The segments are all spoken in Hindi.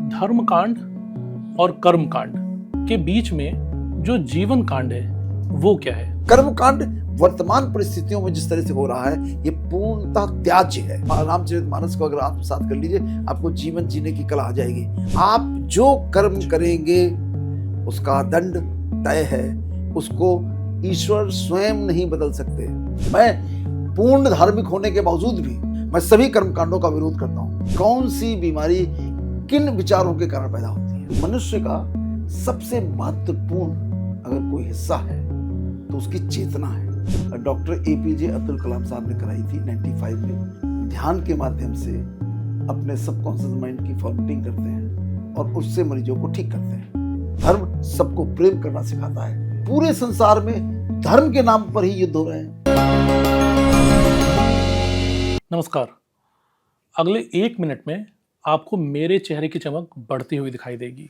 धर्म कांड और कर्म कांड के बीच में जो जीवन कांड है वो क्या है? कर्म कांड वर्तमान परिस्थितियों में जिस तरह से हो रहा है ये पूर्णतः त्याज्य है। रामचरितमानस को अगर आत्मसात कर लीजिए, आपको जीवन जीने की कला आ जाएगी। आप जो कर्म करेंगे उसका दंड तय है, उसको ईश्वर स्वयं नहीं बदल सकते। मैं पूर्ण धार्मिक होने के बावजूद भी मैं सभी कर्म कांडों का विरोध करता हूँ। कौन सी बीमारी किन विचारों के कारण पैदा होती है? मनुष्य का सबसे महत्वपूर्ण अगर कोई हिस्सा है तो उसकी चेतना है। डॉक्टर एपीजे अब्दुल कलाम साहब ने कराई थी 95 में। ध्यान के माध्यम से अपने सबकॉन्शियस माइंड की फॉर्मेटिंग करते हैं और उससे मरीजों को ठीक करते हैं। धर्म सबको प्रेम करना सिखाता है। पूरे संसार में धर्म के नाम पर ही युद्ध हो रहे हैं। नमस्कार। अगले 1 मिनट में आपको मेरे चेहरे की चमक बढ़ती हुई दिखाई देगी।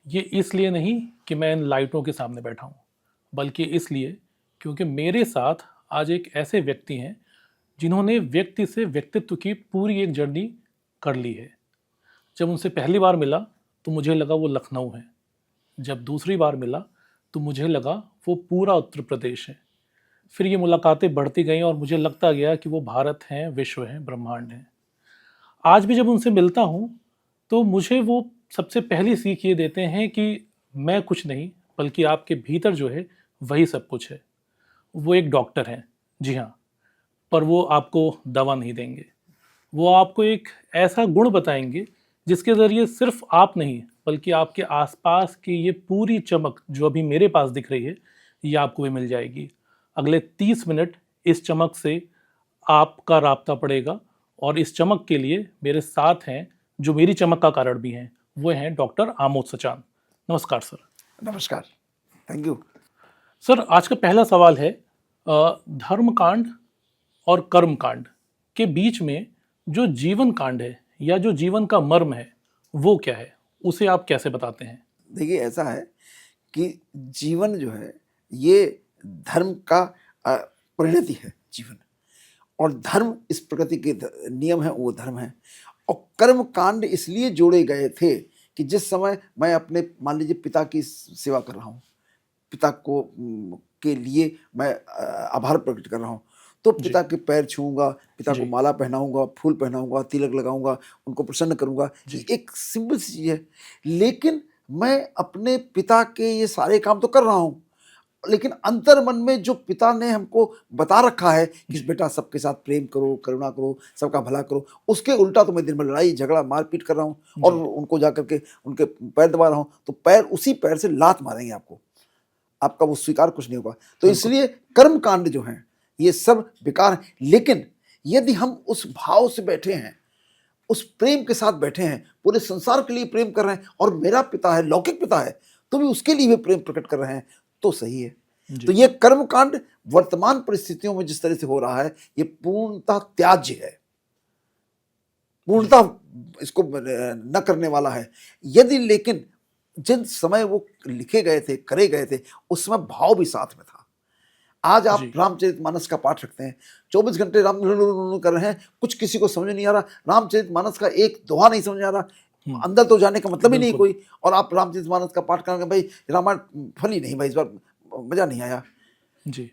ये इसलिए नहीं कि मैं इन लाइटों के सामने बैठा हूँ, बल्कि इसलिए क्योंकि मेरे साथ आज एक ऐसे व्यक्ति हैं जिन्होंने व्यक्ति से व्यक्तित्व की पूरी एक जर्नी कर ली है। जब उनसे पहली बार मिला तो मुझे लगा वो लखनऊ है। जब दूसरी बार मिला तो मुझे लगा वो पूरा उत्तर प्रदेश है। फिर ये मुलाकातें बढ़ती गईं और मुझे लगता गया कि वो भारत हैं, विश्व हैं, ब्रह्मांड हैं। आज भी जब उनसे मिलता हूँ तो मुझे वो सबसे पहली सीख ये देते हैं कि मैं कुछ नहीं, बल्कि आपके भीतर जो है वही सब कुछ है। वो एक डॉक्टर हैं, जी हाँ, पर वो आपको दवा नहीं देंगे। वो आपको एक ऐसा गुण बताएंगे जिसके ज़रिए सिर्फ आप नहीं, बल्कि आपके आसपास की ये पूरी चमक जो अभी मेरे पास दिख रही है, ये आपको भी मिल जाएगी। अगले 30 मिनट इस चमक से आपका राब्ता पड़ेगा और इस चमक के लिए मेरे साथ हैं, जो मेरी चमक का कारण भी हैं, वो हैं डॉक्टर आमोद सचान। नमस्कार सर। नमस्कार, थैंक यू। सर, आज का पहला सवाल है, धर्म कांड और कर्म कांड के बीच में जो जीवन कांड है या जो जीवन का मर्म है वो क्या है? उसे आप कैसे बताते हैं? देखिए, ऐसा है कि जीवन जो है ये धर्म का परिणति है। जीवन और धर्म इस प्रकृति के नियम है, वो धर्म है। और कर्म कांड इसलिए जोड़े गए थे कि जिस समय मैं अपने मान लीजिए पिता की सेवा कर रहा हूँ, पिता को के लिए मैं आभार प्रकट कर रहा हूँ, तो पिता के पैर छूऊंगा, पिता को माला पहनाऊंगा, फूल पहनाऊंगा, तिलक लगाऊंगा, उनको प्रसन्न करूंगा। ये एक सिंपल सी चीज है। लेकिन मैं अपने पिता के ये सारे काम तो कर रहा हूँ, लेकिन अंतर मन में जो पिता ने हमको बता रखा है कि बेटा सबके साथ प्रेम करो, करुणा करो, सबका भला करो, उसके उल्टा तो मैं दिन भर लड़ाई झगड़ा मारपीट कर रहा हूँ और उनको जा करके उनके पैर दबा रहा हूँ, तो पैर उसी पैर से लात मारेंगे आपको, आपका वो स्वीकार कुछ नहीं होगा। तो इसलिए कर्म कांड जो है ये सब बेकार है। लेकिन यदि हम उस भाव से बैठे हैं, उस प्रेम के साथ बैठे हैं, पूरे संसार के लिए प्रेम कर रहे हैं और मेरा पिता है, लौकिक पिता है, तो भी उसके लिए भी प्रेम प्रकट कर रहे हैं, तो सही है। तो ये कर्म कांड वर्तमान परिस्थितियों में जिस तरह से हो रहा है ये पूर्णतः त्याज्य है, पूर्णतः इसको न करने वाला है। यदि लेकिन जिन समय वो लिखे गए थे, करे गए थे, उस समय भाव भी साथ में था। आज आप रामचरितमानस का पाठ रखते हैं, 24 घंटे राम कर रहे हैं, कुछ किसी को समझ नहीं आ रहा, रामचरितमानस का एक दोहा नहीं समझ आ रहा, अंदर तो जाने का मतलब ही नहीं कोई, और आप रामचरितमानस का पाठ करेंगे, भाई रामायण फली नहीं, भाई इस बार मजा नहीं आया जी।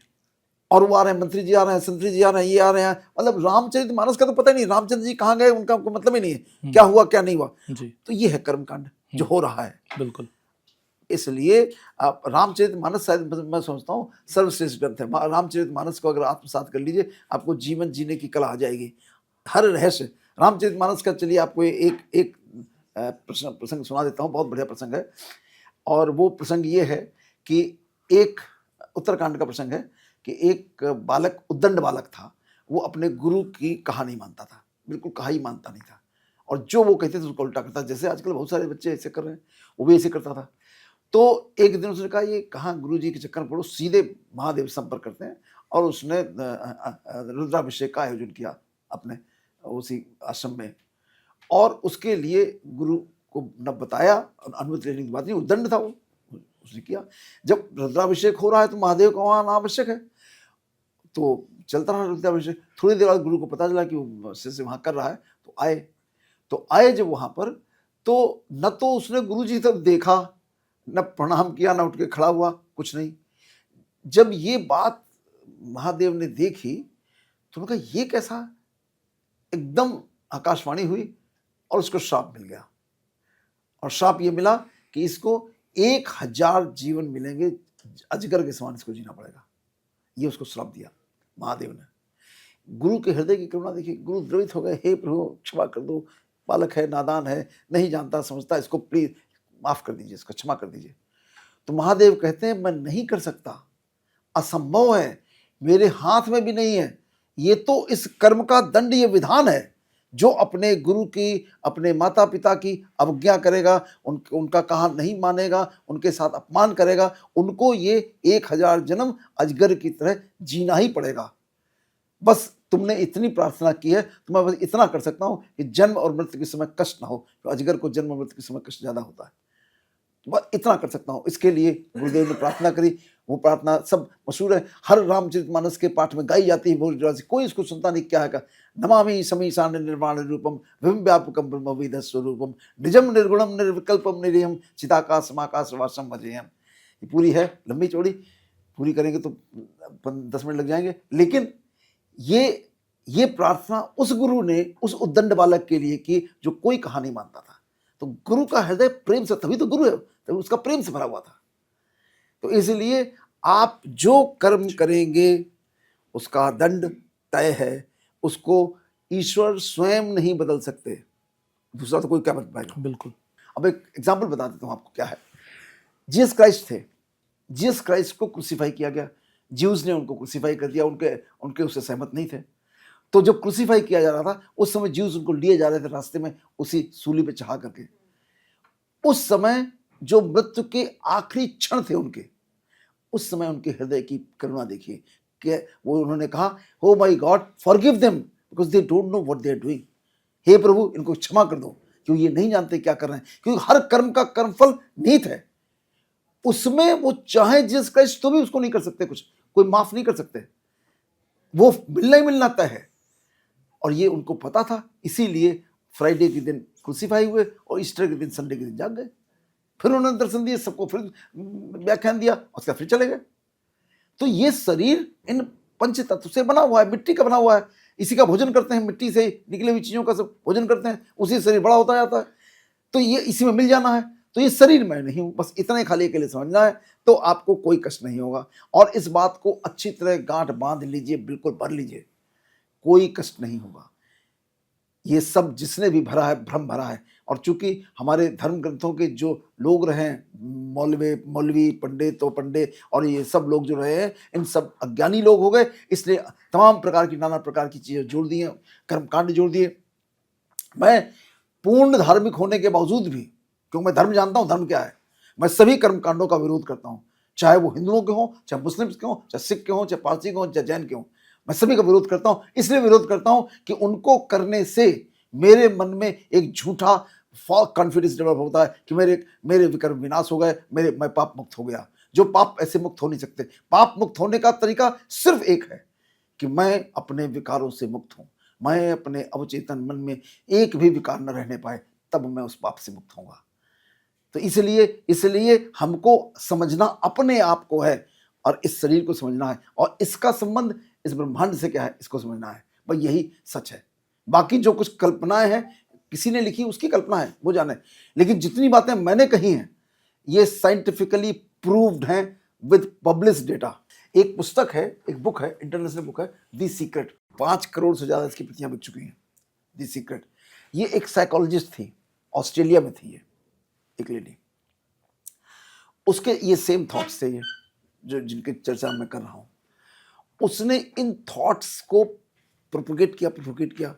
और वो आ रहे हैं, मंत्री जी आ रहे हैं, संतरी जी आ रहे हैं, ये आ रहे हैं, मतलब रामचरितमानस का तो पता ही नहीं, रामचंद्र जी कहाँ गए, उनका मतलब ही नहीं है, क्या हुआ क्या नहीं हुआ। तो ये है कर्मकांड जो हो रहा है। बिल्कुल। इसलिए आप रामचरितमानस शायद मैं समझता हूँ सर्वश्रेष्ठ ग्रंथ है। रामचरितमानस को अगर आत्मसात कर लीजिए, आपको जीवन जीने की कला आ जाएगी। हर रहस्य रामचरितमानस का, चलिए आपको एक प्रसंग सुना देता हूँ, बहुत बढ़िया प्रसंग है। और वो प्रसंग ये है कि एक उत्तरकांड का प्रसंग है कि एक बालक, उद्दंड बालक था, वो अपने गुरु की कहा नहीं मानता था, बिल्कुल कहा ही मानता नहीं था, और जो वो कहते थे उसको उल्टा करता, जैसे आजकल बहुत सारे बच्चे ऐसे कर रहे हैं, वो भी ऐसे करता था। तो एक दिन उसने कहा, ये कहाँ गुरु जी के चक्कर में पड़ो, सीधे महादेव संपर्क करते हैं। और उसने रुद्राभिषेक का आयोजन किया अपने उसी आश्रम में, और उसके लिए गुरु को न बताया, अनुमति लेने की बात नहीं, उद्दंड था वो, उसने किया। जब रुद्राभिषेक हो रहा है तो महादेव का वहाँ आना आवश्यक है, तो चलता रहा रुद्राभिषेक। थोड़ी देर बाद गुरु को पता चला कि वो शिष्य वहाँ कर रहा है, तो आए जब वहाँ पर, तो न तो उसने गुरुजी की तरफ देखा, न प्रणाम किया, न उठ के खड़ा हुआ, कुछ नहीं। जब ये बात महादेव ने देखी तो उन्होंने कहा ये कैसा, एकदम आकाशवाणी हुई और उसको श्राप मिल गया। और श्राप ये मिला कि इसको 1000 जीवन मिलेंगे, अजगर के समान इसको जीना पड़ेगा। ये उसको श्राप दिया महादेव ने। गुरु के हृदय की करुणा देखिए, गुरु द्रवित हो गए, हे प्रभु क्षमा कर दो, बालक है, नादान है, नहीं जानता समझता, इसको प्लीज माफ कर दीजिए, इसको क्षमा कर दीजिए। तो महादेव कहते हैं मैं नहीं कर सकता, असंभव है, मेरे हाथ में भी नहीं है, ये तो इस कर्म का दंड, ये विधान है। जो अपने गुरु की, अपने माता पिता की अवज्ञा करेगा, उनका कहा नहीं मानेगा, उनके साथ अपमान करेगा, उनको ये 1000 जन्म अजगर की तरह जीना ही पड़ेगा। बस तुमने इतनी प्रार्थना की है तो मैं बस इतना कर सकता हूं कि जन्म और मृत्यु के समय कष्ट ना हो। तो अजगर को जन्म और मृत्यु के समय कष्ट ज्यादा होता है, तो बस इतना कर सकता हूं। इसके लिए गुरुदेव ने प्रार्थना करी। वो प्रार्थना सब मशहूर है, हर रामचरितमानस के पाठ में गाई जाती है। बोल कोई इसको सुनता नहीं, क्या है, नमामि समीशान निर्वाण रूपम विम व्यापकम ब्रह्मविद स्वरूपम निजम निर्गुणम निर्विकल्पम निर्यम चिदाकाशमाकाश वासम भजेयम। ये पूरी है, लंबी चौड़ी, पूरी करेंगे तो 10 मिनट लग जाएंगे। लेकिन ये प्रार्थना उस गुरु ने उस उद्दंड बालक के लिए की जो कोई कहा नहीं मानता था। तो गुरु का हृदय प्रेम से, तभी तो गुरु है, तभी उसका प्रेम से भरा हुआ था। तो इसलिए आप जो कर्म करेंगे उसका दंड तय है, उसको ईश्वर स्वयं नहीं बदल सकते, दूसरा तो कोई क्या बदल पाएगा। बिल्कुल। अब एक एग्जाम्पल बता देता हूं आपको क्या है। जीसस क्राइस्ट थे, जीसस क्राइस्ट को क्रूसीफाई किया गया, ज्यूज ने उनको क्रूसीफाई कर दिया, उनके उससे सहमत नहीं थे। तो जब क्रूसीफाई किया जा रहा था उस समय ज्यूज उनको लिए जा रहे थे रास्ते में, उसी सूली पे चढ़ा करके। उस समय जो मृत्यु के आखिरी क्षण थे उनके, उस समय उनके हृदय की करुणा देखिए कि वो उन्होंने कहा, oh my God forgive them because they don't know what they are doing. हे प्रभु इनको क्षमा कर दो क्योंकि ये नहीं जानते क्या कर रहे हैं। क्योंकि हर कर्म का कर्मफल निहित है, उसमें वो चाहे जीसस क्राइस्ट तो भी उसको नहीं कर सकते, कुछ कोई माफ नहीं कर सकते, वो मिलना ही मिलना तय है। और ये उनको पता था, इसीलिए फ्राइडे के दिन क्रूसीफाई हुए और ईस्टर के दिन, संडे के दिन जाग गए। फिर उन्होंने दर्शन दिए सबको, फिर व्याख्यान दिया, उसके बाद फिर चले गए। तो ये शरीर इन पंच तत्व से बना हुआ है, मिट्टी का बना हुआ है, इसी का भोजन करते हैं, मिट्टी से निकली हुई चीजों का सब भोजन करते हैं, उसी शरीर बड़ा होता जाता है। तो ये इसी में मिल जाना है। तो ये शरीर मैं नहीं हूं, बस इतना ही खाली के लिए समझना है, तो आपको कोई कष्ट नहीं होगा। और इस बात को अच्छी तरह गांठ बांध लीजिए, बिल्कुल भर लीजिए, कोई कष्ट नहीं होगा। ये सब जिसने भी भरा है भ्रम भरा है। और चूंकि हमारे धर्म ग्रंथों के जो लोग रहे हैं, मौलवी पंडित और ये सब लोग जो रहे हैं, इन सब अज्ञानी लोग हो गए, इसलिए तमाम प्रकार की नाना प्रकार की चीजें जोड़ दी हैं, कर्मकांड जोड़ दिए। मैं पूर्ण धार्मिक होने के बावजूद भी, क्योंकि मैं धर्म जानता हूं धर्म क्या है, मैं सभी कर्मकांडों का विरोध करता हूं, चाहे वो हिंदुओं के हों, चाहे मुस्लिम्स के हों, चाहे सिख के हों, चाहे पारसी के हों, चाहे जैन के हों, मैं सभी का विरोध करता हूं। इसलिए विरोध करता हूं कि उनको करने से मेरे मन में एक झूठा फॉल्स कॉन्फिडेंस डेवलप होता है कि मेरे विकर्म विनाश हो गए, मैं पाप मुक्त हो गया। जो पाप ऐसे मुक्त हो नहीं सकते। पाप मुक्त होने का तरीका सिर्फ एक है कि मैं अपने विकारों से मुक्त हूं, मैं अपने अवचेतन मन में एक भी विकार न रहने पाए, तब मैं उस पाप से मुक्त होऊंगा। तो इसलिए हमको समझना अपने आप को है और इस शरीर को समझना है, और इसका संबंध इस ब्रह्मांड से क्या है इसको समझना है। भाई यही सच है। बाकी जो कुछ कल्पनाएं हैं किसी ने लिखी, उसकी कल्पना है, वो जाने। लेकिन जितनी बातें मैंने कही हैं ये साइंटिफिकली प्रूव्ड हैं विद पब्लिश्ड डेटा। एक पुस्तक है, एक बुक है, इंटरनेशनल बुक है, द सीक्रेट। 5 करोड़ से ज्यादा इसकी प्रतियां बिक चुकी हैं। द सीक्रेट, ये एक साइकोलॉजिस्ट थी, ऑस्ट्रेलिया में थी ये एक लेडी। उसके ये सेम थॉट्स थे, ये जो जिनकी चर्चा मैं कर रहा हूं। उसने इन थॉट्स को प्रोपोगेट किया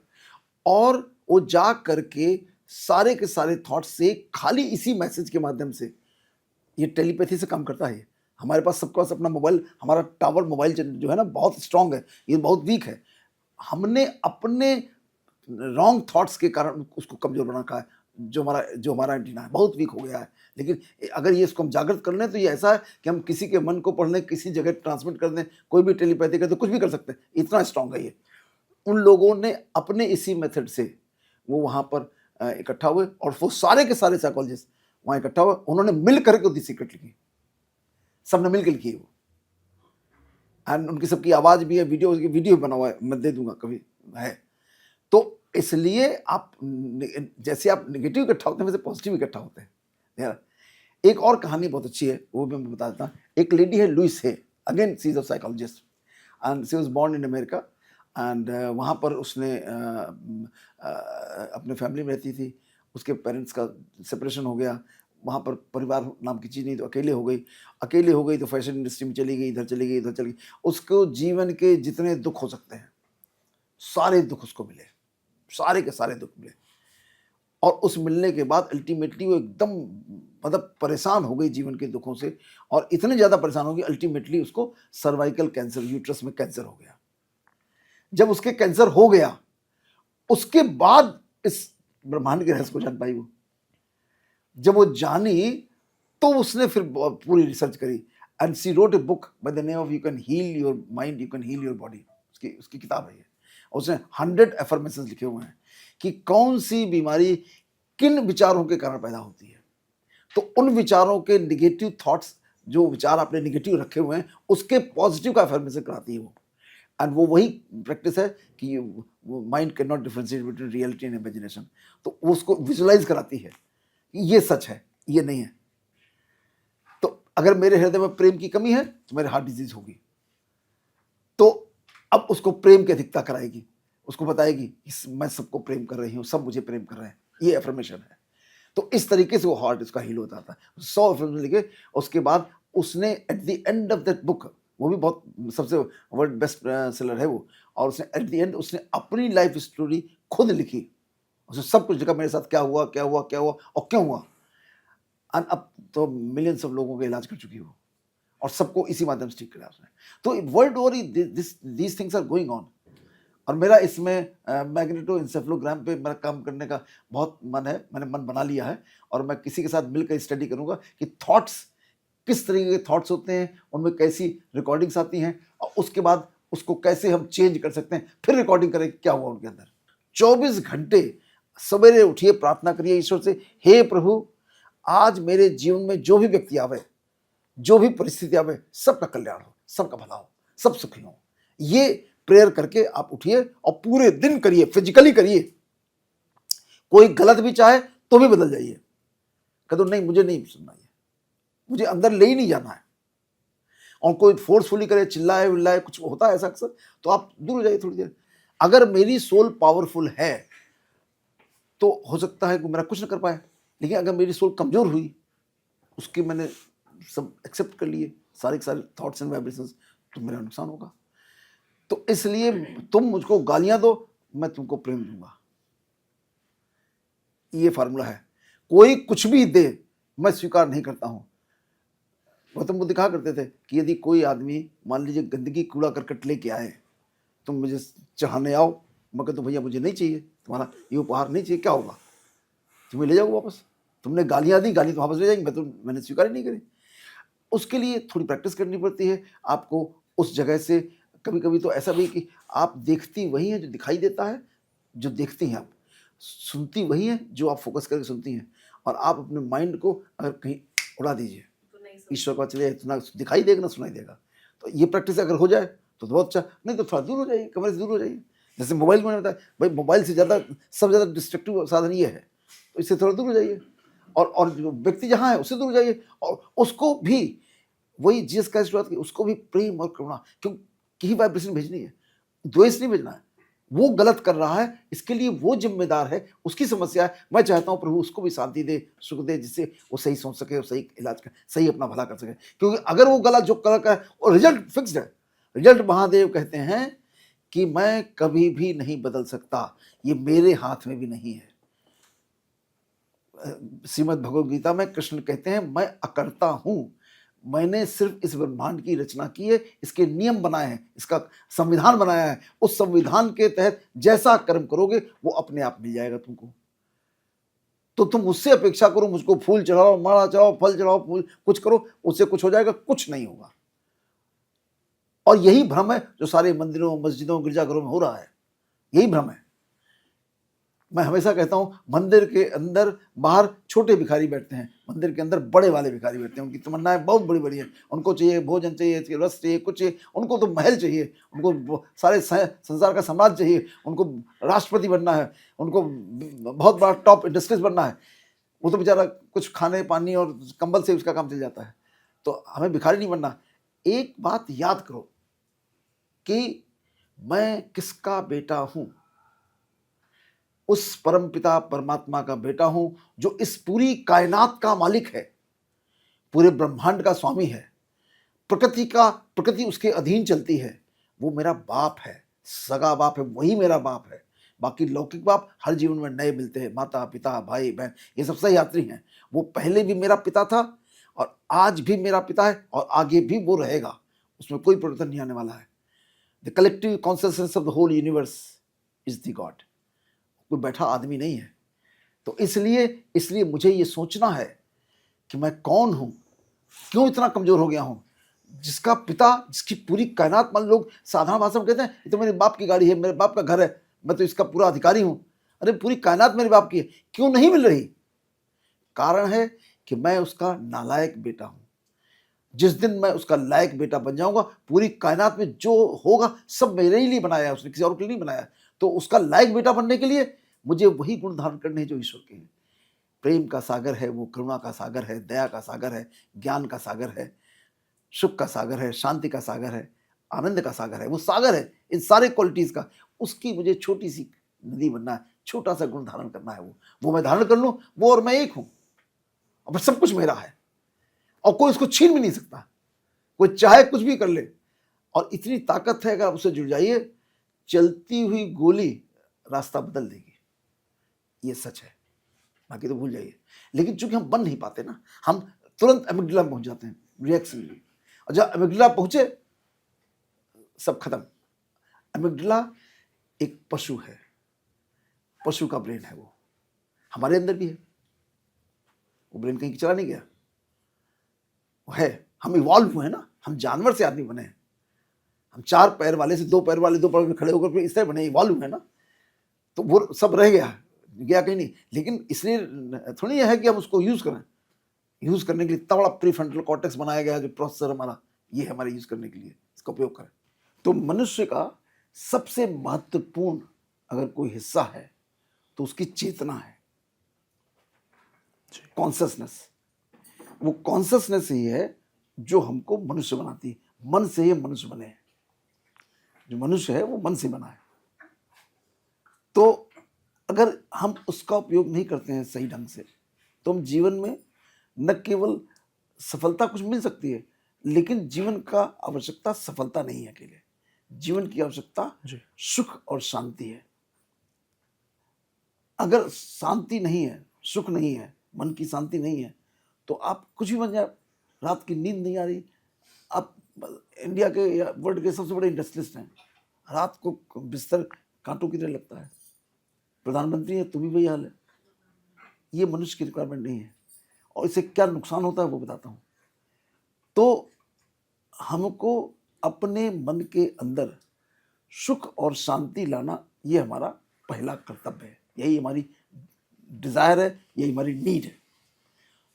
और वो जा करके सारे के सारे थॉट्स से, खाली इसी मैसेज के माध्यम से, ये टेलीपैथी से काम करता है। हमारे पास सबके पास अपना मोबाइल, हमारा टावर मोबाइल जो है ना बहुत स्ट्रांग है, ये बहुत वीक है। हमने अपने रॉन्ग थॉट्स के कारण उसको कमजोर बना रखा है। जो हमारा एंटीना है बहुत वीक हो गया है। लेकिन अगर ये इसको हम जागृत कर लें तो ये ऐसा है कि हम किसी के मन को पढ़ लें, किसी जगह ट्रांसमिट कर दें, कोई भी टेलीपैथी कर दे, कुछ भी कर सकते हैं, इतना स्ट्रांग है ये। उन लोगों ने अपने इसी मेथड से वो वहाँ पर इकट्ठा हुए और वो सारे के सारे साइकोलॉजिस्ट वहाँ इकट्ठा हुए, उन्होंने मिल करके दी सीक्रेट लिखी, सबने मिल के लिखी है वो। एंड उनकी सबकी आवाज़ भी है, वीडियो बना हुआ है, मैं दे दूंगा कभी, है। तो इसलिए आप जैसे आप नेगेटिव इकट्ठा होते हैं वैसे पॉजिटिव इकट्ठा होते हैं यार। एक और कहानी बहुत अच्छी है, वो भी मैं बता देता हूँ। एक लेडी है लुइस है, again she is a psychologist and she was born in America and वहाँ पर उसने अपने फैमिली में रहती थी, उसके पेरेंट्स का सेपरेशन हो गया, वहाँ पर परिवार नाम की चीज़ नहीं, तो अकेले हो गई तो फैशन इंडस्ट्री में चली गई, इधर चली गई, इधर चली गई। उसको जीवन के जितने दुख हो सकते हैं सारे दुख उसको मिले, सारे के सारे दुख मिले। और उस मिलने के बाद अल्टीमेटली वो एकदम मतलब परेशान हो गई जीवन के दुखों से, और इतने ज़्यादा परेशान हो गई अल्टीमेटली उसको सर्वाइकल कैंसर, यूट्रस में कैंसर हो गया। जब उसके कैंसर हो गया उसके बाद इस ब्रह्मांड के रहस्य को जान पाई वो। जब वो जानी तो उसने फिर पूरी रिसर्च करी and she wrote a book by the name of you can heal your mind, you can heal your body. उसकी किताब है ये। उसने 100 एफर्मेशंस लिखे हुए हैं कि कौन सी बीमारी किन विचारों के कारण पैदा होती है। तो उन विचारों के निगेटिव थॉट्स, जो विचार आपने निगेटिव रखे हुए हैं, उसके पॉजिटिव का एफर्मेशन कराती है वो। एंड वो वही प्रैक्टिस है कि mind can not differentiate between reality and imagination. तो वो उसको विजुलाइज कराती है कि ये सच है, ये नहीं है। तो अगर मेरे हृदय में प्रेम की कमी है तो मेरे हार्ट डिजीज होगी। तो अब उसको प्रेम की अधिकता कराएगी, उसको बताएगी कि मैं सबको प्रेम कर रही हूँ, सब मुझे प्रेम कर रहे हैं, ये एफर्मेशन है। तो इस तरीके से वो हार्ट उसका हील होता था। 100 एफर्मेशन लिखे। उसके बाद उसने at the end of that book, वो भी बहुत सबसे वर्ल्ड बेस्ट सेलर है वो, और उसने एट द एंड उसने अपनी लाइफ स्टोरी खुद लिखी। उसने सब कुछ लिखा, मेरे साथ क्या हुआ क्या हुआ क्या हुआ और क्यों हुआ। एंड अब तो मिलियंस ऑफ लोगों का इलाज कर चुकी हो और सबको इसी माध्यम से ठीक किया उसने। तो world over these things are going on. और मेरा इसमें मैग्नेटो इंसेफेलोग्राम पे मेरा काम करने का बहुत मन है, मैंने मन बना लिया है। और मैं किसी के साथ मिलकर स्टडी करूंगा कि थॉट्स किस तरीके के थॉट्स होते हैं, उनमें कैसी रिकॉर्डिंग्स आती हैं, और उसके बाद उसको कैसे हम चेंज कर सकते हैं, फिर रिकॉर्डिंग करें क्या हुआ उनके अंदर। 24 घंटे सवेरे उठिए, प्रार्थना करिए ईश्वर से, हे प्रभु आज मेरे जीवन में जो भी व्यक्ति आवे, जो भी परिस्थिति आवे, सबका कल्याण हो, सबका भला हो, सब सुखी हो। ये प्रेयर करके आप उठिए और पूरे दिन करिए, फिजिकली करिए। कोई गलत भी चाहे तो भी बदल जाइए, कह दो नहीं मुझे नहीं सुनना, ये मुझे अंदर ले ही नहीं जाना है। और कोई फोर्सफुली करे, चिल्लाए विल्लाए, कुछ होता है ऐसा अक्सर, तो आप दूर हो जाइए थोड़ी देर। अगर मेरी सोल पावरफुल है तो हो सकता है कि मेरा कुछ न कर पाए, लेकिन अगर मेरी सोल कमजोर हुई, उसके मैंने सब एक्सेप्ट कर लिए, सारे के सारे थॉट्स एंड वाइब्रेशंस, तो मेरा नुकसान होगा। तो इसलिए तुम मुझको गालियां दो, मैं तुमको प्रेम दूंगा, ये फार्मूला है। कोई कुछ भी दे मैं स्वीकार नहीं करता हूं। गौतम बुद्ध कहा करते थे कि यदि कोई आदमी मान लीजिए गंदगी कूड़ा करकट लेके आए, तुम मुझे चढ़ाने आओ, मैं कहता हूं भैया मुझे नहीं चाहिए, तुम्हारा ये उपहार नहीं चाहिए, क्या होगा, तुम्हें ले जाओ वापस। तुमने गालियां दी, गाली तो वापस ले जाएंगे, मैंने स्वीकार ही नहीं करी। उसके लिए थोड़ी प्रैक्टिस करनी पड़ती है आपको उस जगह से। कभी कभी तो ऐसा भी कि आप देखती वही है जो दिखाई देता है, जो देखती हैं आप, सुनती वही है जो आप फोकस करके सुनती हैं। और आप अपने माइंड को अगर कहीं उड़ा दीजिए, ईश्वर का चले जाए, ना दिखाई देगा ना सुनाई देगा। तो ये प्रैक्टिस अगर हो जाए तो बहुत अच्छा, नहीं तो थोड़ा दूर हो जाइए, कमरे से दूर हो जाइए। जैसे मोबाइल में बताया भाई, मोबाइल से ज़्यादा सबसे ज़्यादा डिस्ट्रक्टिव साधन ये है, तो इससे थोड़ा दूर हो जाइए। और जो व्यक्ति जहाँ है उससे दूर हो जाइए, और उसको भी वही जीसस क्राइस्ट बात की, उसको भी प्रेम और करुणा क्योंकि वाइब्रेशन भेजनी है, द्वेष नहीं भेजना है। वो गलत कर रहा है, इसके लिए वो जिम्मेदार है, उसकी समस्या है। मैं चाहता हूँ प्रभु उसको भी शांति दे, सुख दे, जिससे वो सही सोच सके और सही इलाज कर, सही अपना भला कर सके। क्योंकि अगर वो गलत जो कर है और रिजल्ट फिक्स्ड है, रिजल्ट महादेव कहते हैं कि मैं कभी भी नहीं बदल सकता, ये मेरे हाथ में भी नहीं है। श्रीमद् भगवद गीता में कृष्ण कहते हैं मैं अकर्ता हूं, मैंने सिर्फ इस ब्रह्मांड की रचना की है, इसके नियम बनाए हैं, इसका संविधान बनाया है। उस संविधान के तहत जैसा कर्म करोगे वो अपने आप मिल जाएगा तुमको। तो तुम मुझसे अपेक्षा करो, मुझको फूल चढ़ाओ, माला चढ़ाओ, फल चढ़ाओ, फूल कुछ करो, उससे कुछ हो जाएगा, कुछ नहीं होगा। और यही भ्रम है जो सारे मंदिरों, मस्जिदों, गिरजाघरों में हो रहा है, यही भ्रम है। मैं हमेशा कहता हूँ मंदिर के अंदर बाहर छोटे भिखारी बैठते हैं, मंदिर के अंदर बड़े वाले भिखारी बैठते हैं। उनकी तमन्नाएं बहुत बड़ी बड़ी हैं, उनको चाहिए भोजन चाहिए, रस चाहिए, कुछ चाहिए, उनको तो महल चाहिए, उनको सारे संसार का सम्राट चाहिए, उनको राष्ट्रपति बनना है, उनको बहुत बड़ा टॉप इंडस्ट्रीज बनना है। वो तो बेचारा कुछ खाने पानी और कंबल से उसका काम चल जाता है। तो हमें भिखारी नहीं बनना। एक बात याद करो कि मैं किसका बेटा हूं? उस परमपिता परमात्मा का बेटा हूं जो इस पूरी कायनात का मालिक है, पूरे ब्रह्मांड का स्वामी है, प्रकृति उसके अधीन चलती है। वो मेरा बाप है, सगा बाप है, वही मेरा बाप है। बाकी लौकिक बाप हर जीवन में नए मिलते हैं, माता पिता भाई बहन ये सब सही यात्री हैं। वो पहले भी मेरा पिता था और आज भी मेरा पिता है और आगे भी वो रहेगा, उसमें कोई परिवर्तन नहीं आने वाला है। The collective consciousness of the whole universe is the god. कोई बैठा आदमी नहीं है। तो इसलिए मुझे ये सोचना है कि मैं कौन हूं, क्यों इतना कमजोर हो गया हूं। जिसका पिता, जिसकी पूरी कायनात, मान लोग साधारण भाषा में कहते हैं ये तो मेरे बाप की गाड़ी है, मेरे बाप का घर है, मैं तो इसका पूरा अधिकारी हूं। अरे पूरी कायनात मेरे बाप की है, क्यों नहीं मिल रही? कारण है कि मैं उसका नालायक बेटा हूं। जिस दिन मैं उसका लायक बेटा बन जाऊंगा, पूरी कायनात में जो होगा सब मेरे ही लिए बनाया है, उसने किसी और के लिए नहीं बनाया। तो उसका लायक बेटा बनने के लिए मुझे वही गुण धारण करने हैं जो ईश्वर के हैं। प्रेम का सागर है वो, करुणा का सागर है, दया का सागर है, ज्ञान का सागर है, सुख का सागर है, शांति का सागर है, आनंद का सागर है। वो सागर है इन सारे क्वालिटीज का। उसकी मुझे छोटी सी नदी बनना है, छोटा सा गुण धारण करना है। वो मैं धारण कर लूं, वो और मैं एक हूं, और सब कुछ मेरा है और कोई इसको छीन भी नहीं सकता। कोई चाहे कुछ भी कर ले, और इतनी ताकत है अगर आप उससे जुड़ जाइए, चलती हुई गोली रास्ता बदल देगी। ये सच है, बाकी तो भूल जाइए। लेकिन चूंकि हम बन नहीं पाते ना, हम तुरंत एमिग्डाला में पहुंच जाते हैं रिएक्शन। और जब एमिग्डाला पहुंचे सब खत्म। एमिग्डाला एक पशु है, पशु का ब्रेन है। वो हमारे अंदर भी है, वो ब्रेन कहीं चला नहीं गया, वो है। हम इवॉल्व हुए हैं ना, हम जानवर से आदमी बने हैं। हम 4 पैर वाले से 2 पैर वाले, 2 पैर में खड़े होकर इस तरह बने, इवॉल्व हुए ना। तो वो सब रह गया कहीं नहीं। लेकिन इसलिए थोड़ी है कि हम उसको यूज करें। यूज करने के लिए इतना बड़ा प्रीफ्रंटल कॉर्टेक्स बनाया गया जो प्रोसेसर हमारा, ये हमारे यूज करने के लिए, इसका उपयोग करें। तो मनुष्य का सबसे महत्वपूर्ण अगर कोई हिस्सा है तो उसकी चेतना है, कॉन्सियसनेस। वो कॉन्सियसनेस ही है जो हमको मनुष्य बनाती है। मन से ही मनुष्य बने हैं। जो मनुष्य है वो मन से बना है। तो अगर हम उसका उपयोग नहीं करते हैं सही ढंग से, तो हम जीवन में न केवल सफलता कुछ मिल सकती है, लेकिन जीवन का आवश्यकता सफलता नहीं है अकेले। जीवन की आवश्यकता सुख और शांति है। अगर शांति नहीं है, सुख नहीं है, मन की शांति नहीं है, तो आप कुछ भी बन जाए, रात की नींद नहीं आ रही। आप इंडिया के या वर्ल्ड के सबसे बड़े इंडस्ट्रियलिस्ट हैं, रात को बिस्तर कांटों की तरह लगता है। प्रधानमंत्री है तो भी वही हाल है। ये मनुष्य की रिक्वायरमेंट नहीं है। और इससे क्या नुकसान होता है वो बताता हूँ। तो हमको अपने मन के अंदर सुख और शांति लाना, ये हमारा पहला कर्तव्य है। यही हमारी डिजायर है, यही हमारी नीड है।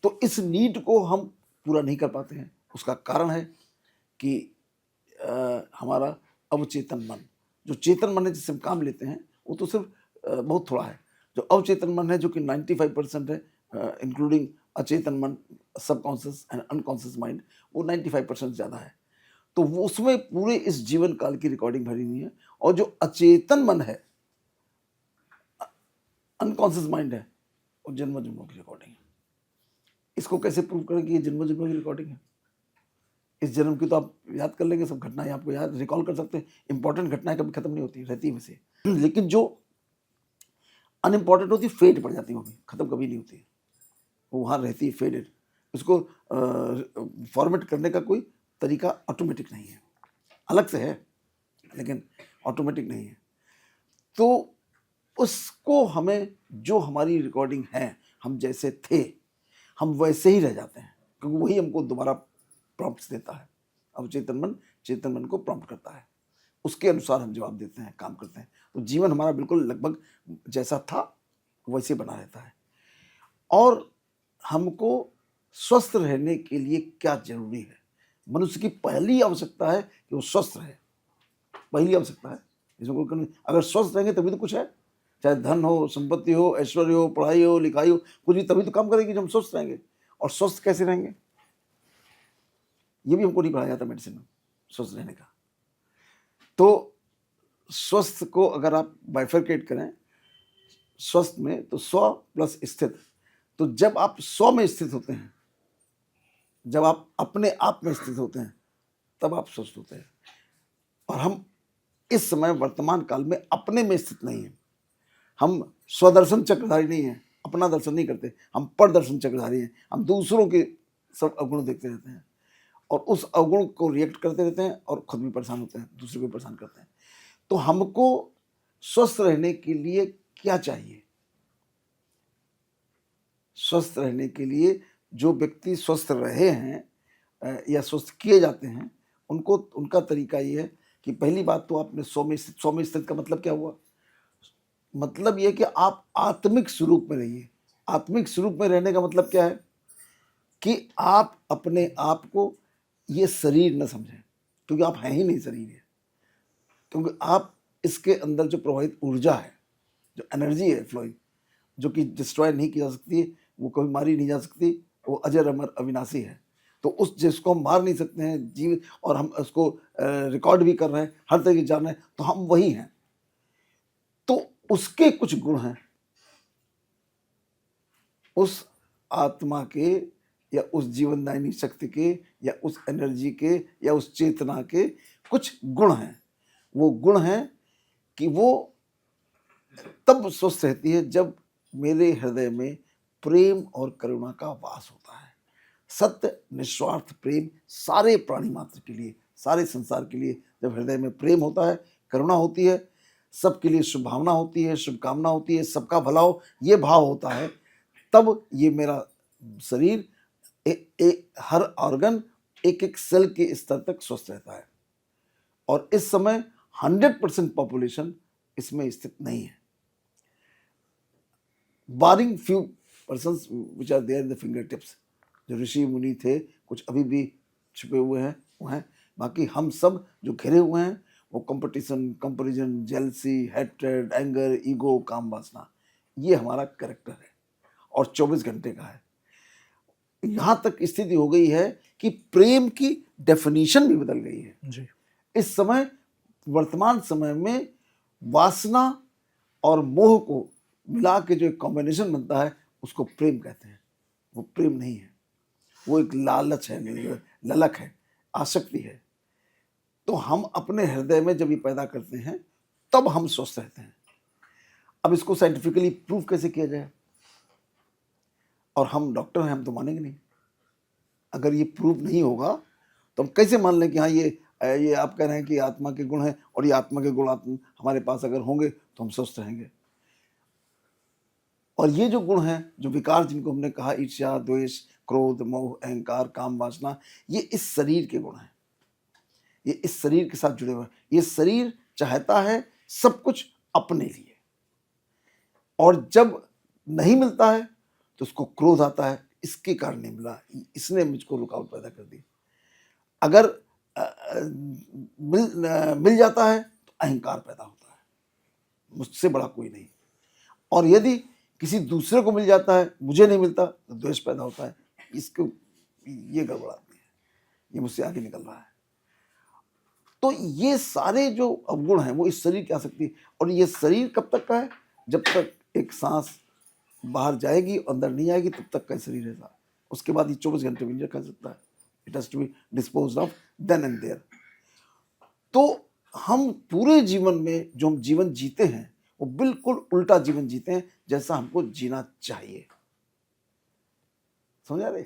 तो इस नीड को हम पूरा नहीं कर पाते हैं। उसका कारण है कि हमारा अवचेतन मन, जो चेतन मन है जिससे हम काम लेते हैं, वो तो सिर्फ बहुत थोड़ा है। जो अवचेतन मन है, जो कि 95% है, इंक्लूडिंग अचेतन मन, सबकॉन्शियस एंड अनकॉन्शियस माइंड, वो 95% ज़्यादा है। तो वो उसमें पूरे इस जीवन काल की रिकॉर्डिंग भरी हुई है। और जो अचेतन मन है, अनकॉन्शियस माइंड है, वो जन्म जन्मों की रिकॉर्डिंग है। इसको कैसे प्रूव करें कि ये जन्म जन्मों की रिकॉर्डिंग है? इस जन्म की तो आप याद कर लेंगे, सब घटनाएं आपको याद रिकॉल कर सकते हैं। इंपॉर्टेंट घटनाएं कभी खत्म नहीं होती, रहती है वैसे। लेकिन जो अनइम्पॉर्टेंट होती है, फेड पड़ जाती है, वो भी खत्म कभी नहीं होती, वो वहाँ रहती है फेडेड। उसको फॉर्मेट करने का कोई तरीका ऑटोमेटिक नहीं है, अलग से है लेकिन ऑटोमेटिक नहीं है। तो उसको हमें, जो हमारी रिकॉर्डिंग है, हम जैसे थे हम वैसे ही रह जाते हैं, क्योंकि वही हमको दोबारा प्रॉम्प्ट्स देता है। अब चेतन मन को प्रॉम्प्ट करता है, उसके अनुसार हम जवाब देते हैं, काम करते हैं। तो जीवन हमारा बिल्कुल लगभग जैसा था वैसे बना रहता है। और हमको स्वस्थ रहने के लिए क्या जरूरी है? मनुष्य की पहली आवश्यकता है कि वो स्वस्थ रहे, पहली आवश्यकता है। इसमें कोई कमी, अगर स्वस्थ रहेंगे तभी तो कुछ है। चाहे धन हो, संपत्ति हो, ऐश्वर्य हो, पढ़ाई हो, लिखाई हो, कुछ भी तभी तो काम करेगी जब हम स्वस्थ रहेंगे। और स्वस्थ कैसे रहेंगे, ये भी हमको नहीं पढ़ाया जाता मेडिसिन में, स्वस्थ रहने का। तो स्वस्थ को अगर आप बाइफरकेट करें स्वस्थ में, तो स्व प्लस स्थित। तो जब आप स्व में स्थित होते हैं, जब आप अपने आप में स्थित होते हैं, तब आप स्वस्थ होते हैं। और हम इस समय वर्तमान काल में अपने में स्थित नहीं है। हम स्वदर्शन चक्रधारी नहीं है, अपना दर्शन नहीं करते, हम परदर्शन चक्रधारी हैं। हम दूसरों के सब अवगुण देखते रहते हैं और उस अवगुण को रिएक्ट करते रहते हैं और खुद भी परेशान होते हैं, दूसरे को परेशान करते हैं। तो हमको स्वस्थ रहने के लिए क्या चाहिए? स्वस्थ रहने के लिए जो व्यक्ति स्वस्थ रहे हैं या स्वस्थ किए जाते हैं, उनको उनका तरीका ये है कि पहली बात तो आपने सौ में स्थित का मतलब क्या हुआ? मतलब ये कि आप आत्मिक स्वरूप में रहिए। आत्मिक स्वरूप में रहने का मतलब क्या है? कि आप अपने आप को ये शरीर न समझें, क्योंकि आप हैं ही नहीं शरीर है। क्योंकि आप इसके अंदर जो प्रवाहित ऊर्जा है, जो एनर्जी है फ्लोइंग, जो कि डिस्ट्रॉय नहीं की जा सकती, वो कभी मारी नहीं जा सकती, वो अजर अमर अविनाशी है। तो उस जिसको हम मार नहीं सकते हैं जीव, और हम उसको रिकॉर्ड भी कर रहे हैं, हर तरह की जान रहे हैं, तो हम वही हैं। तो उसके कुछ गुण हैं, उस आत्मा के या उस जीवनदायिनी शक्ति के या उस एनर्जी के या उस चेतना के कुछ गुण हैं। वो गुण हैं कि वो तब स्वस्थ रहती है जब मेरे हृदय में प्रेम और करुणा का वास होता है। सत्य निस्वार्थ प्रेम सारे प्राणी मात्र के लिए, सारे संसार के लिए जब हृदय में प्रेम होता है, करुणा होती है, सबके लिए शुभभावना होती है, शुभकामना होती है, सबका भला हो, ये भाव होता है, तब ये मेरा शरीर हर ऑर्गन एक एक सेल के स्तर तक स्वस्थ रहता है। और इस समय 100% पॉपुलेशन इसमें स्थित नहीं है, barring few persons which are there in the finger tips. जो ऋषि मुनि थे कुछ अभी भी छुपे हुए हैं, वो हैं। बाकी हम सब जो घिरे हुए हैं वो competition, comparison, jealousy, hatred, anger, ego, काम वासना, ये हमारा कैरेक्टर है और 24 घंटे का है। यहाँ तक स्थिति हो गई है कि प्रेम की डेफिनेशन भी बदल गई है जी। इस समय। वर्तमान समय में वासना और मोह को मिला के जो एक कॉम्बिनेशन बनता है उसको प्रेम कहते हैं। वो प्रेम नहीं है, वो एक लालच है, ललक है, आसक्ति है। तो हम अपने हृदय में जब ये पैदा करते हैं तब हम स्वस्थ रहते हैं। अब इसको साइंटिफिकली प्रूव कैसे किया जाए? और हम डॉक्टर हैं, हम तो मानेंगे नहीं। अगर ये प्रूव नहीं होगा तो हम कैसे मान लें कि हाँ ये आप कह रहे हैं कि आत्मा के गुण हैं और ये आत्मा के गुण हमारे पास अगर होंगे तो हम स्वस्थ रहेंगे। और ये जो गुण हैं, जो विकार जिनको हमने कहा, ईर्ष्या, द्वेष, क्रोध, मोह, अहंकार, काम वासना, ये इस शरीर के गुण हैं। ये इस शरीर के साथ जुड़े हुए हैं। ये शरीर चाहता है सब कुछ अपने लिए, और जब नहीं मिलता है तो उसको क्रोध आता है, इसके कारण नहीं मिला, इसने मुझको रुकावट पैदा कर दी। अगर मिल जाता है तो अहंकार पैदा होता है, मुझसे बड़ा कोई नहीं। और यदि किसी दूसरे को मिल जाता है, मुझे नहीं मिलता, तो द्वेष पैदा होता है, इसको ये गड़बड़ आती है, ये मुझसे आगे निकल रहा है। तो ये सारे जो अवगुण हैं वो इस शरीर की आसक्ति है। और ये शरीर कब तक का है? जब तक एक सांस बाहर जाएगी अंदर नहीं आएगी तब तक का शरीर रहता। उसके बाद ये 24 घंटे भी नहीं रखा सकता है। It has to be disposed of then and there. तो हम पूरे जीवन में जो हम जीवन जीते हैं वो बिल्कुल उल्टा जीवन जीते हैं जैसा हमको जीना चाहिए। समझ आ रहे?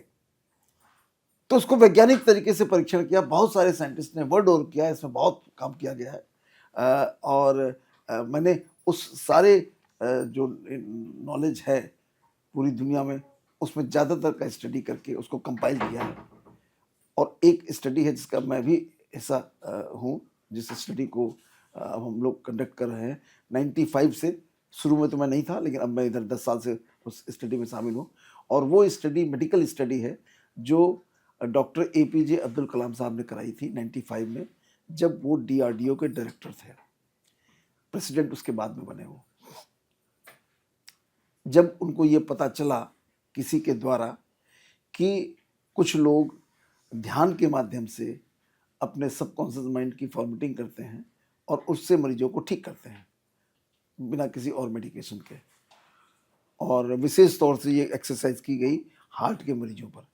तो उसको वैज्ञानिक तरीके से परीक्षण किया, बहुत सारे साइंटिस्ट ने वर्ड ओवर किया, इसमें बहुत काम किया गया है। और मैंने उस सारे जो नॉलेज है पूरी दुनिया में, उसमें ज़्यादातर का स्टडी करके उसको कंपाइल किया है। और एक स्टडी है जिसका मैं भी हिस्सा हूँ, जिस स्टडी को अब हम लोग कंडक्ट कर रहे हैं 95 से शुरू में तो मैं नहीं था, लेकिन अब मैं इधर 10 साल से उस स्टडी में शामिल हूँ। और वो स्टडी मेडिकल स्टडी है जो डॉक्टर एपीजे अब्दुल कलाम साहब ने कराई थी 95 में, जब वो डीआरडीओ के डायरेक्टर थे। प्रेसिडेंट उसके बाद में बने वो। जब उनको ये पता चला किसी के द्वारा कि कुछ लोग ध्यान के माध्यम से अपने सबकॉन्शियस माइंड की फॉर्मेटिंग करते हैं और उससे मरीजों को ठीक करते हैं बिना किसी और मेडिकेशन के, और विशेष तौर से ये एक्सरसाइज की गई हार्ट के मरीजों पर,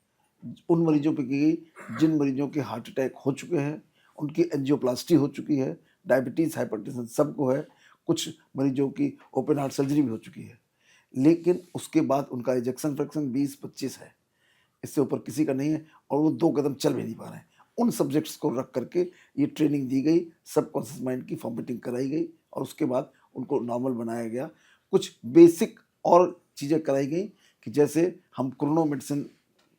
उन मरीजों पर की गई जिन मरीजों के हार्ट अटैक हो चुके हैं, उनकी एंजियोप्लास्टी हो चुकी है, डायबिटीज़, हाइपरटेंशन सबको है, कुछ मरीजों की ओपन हार्ट सर्जरी भी हो चुकी है, लेकिन उसके बाद उनका इजेक्शन फ्रैक्शन 20-25 है, इससे ऊपर किसी का नहीं है, और वो 2 कदम चल भी नहीं पा रहे हैं। उन सब्जेक्ट्स को रख करके ये ट्रेनिंग दी गई, सबकॉन्शियस माइंड की फॉर्मेटिंग कराई गई, और उसके बाद उनको नॉर्मल बनाया गया। कुछ बेसिक और चीज़ें कराई गई कि जैसे हम क्रोनो मेडिसिन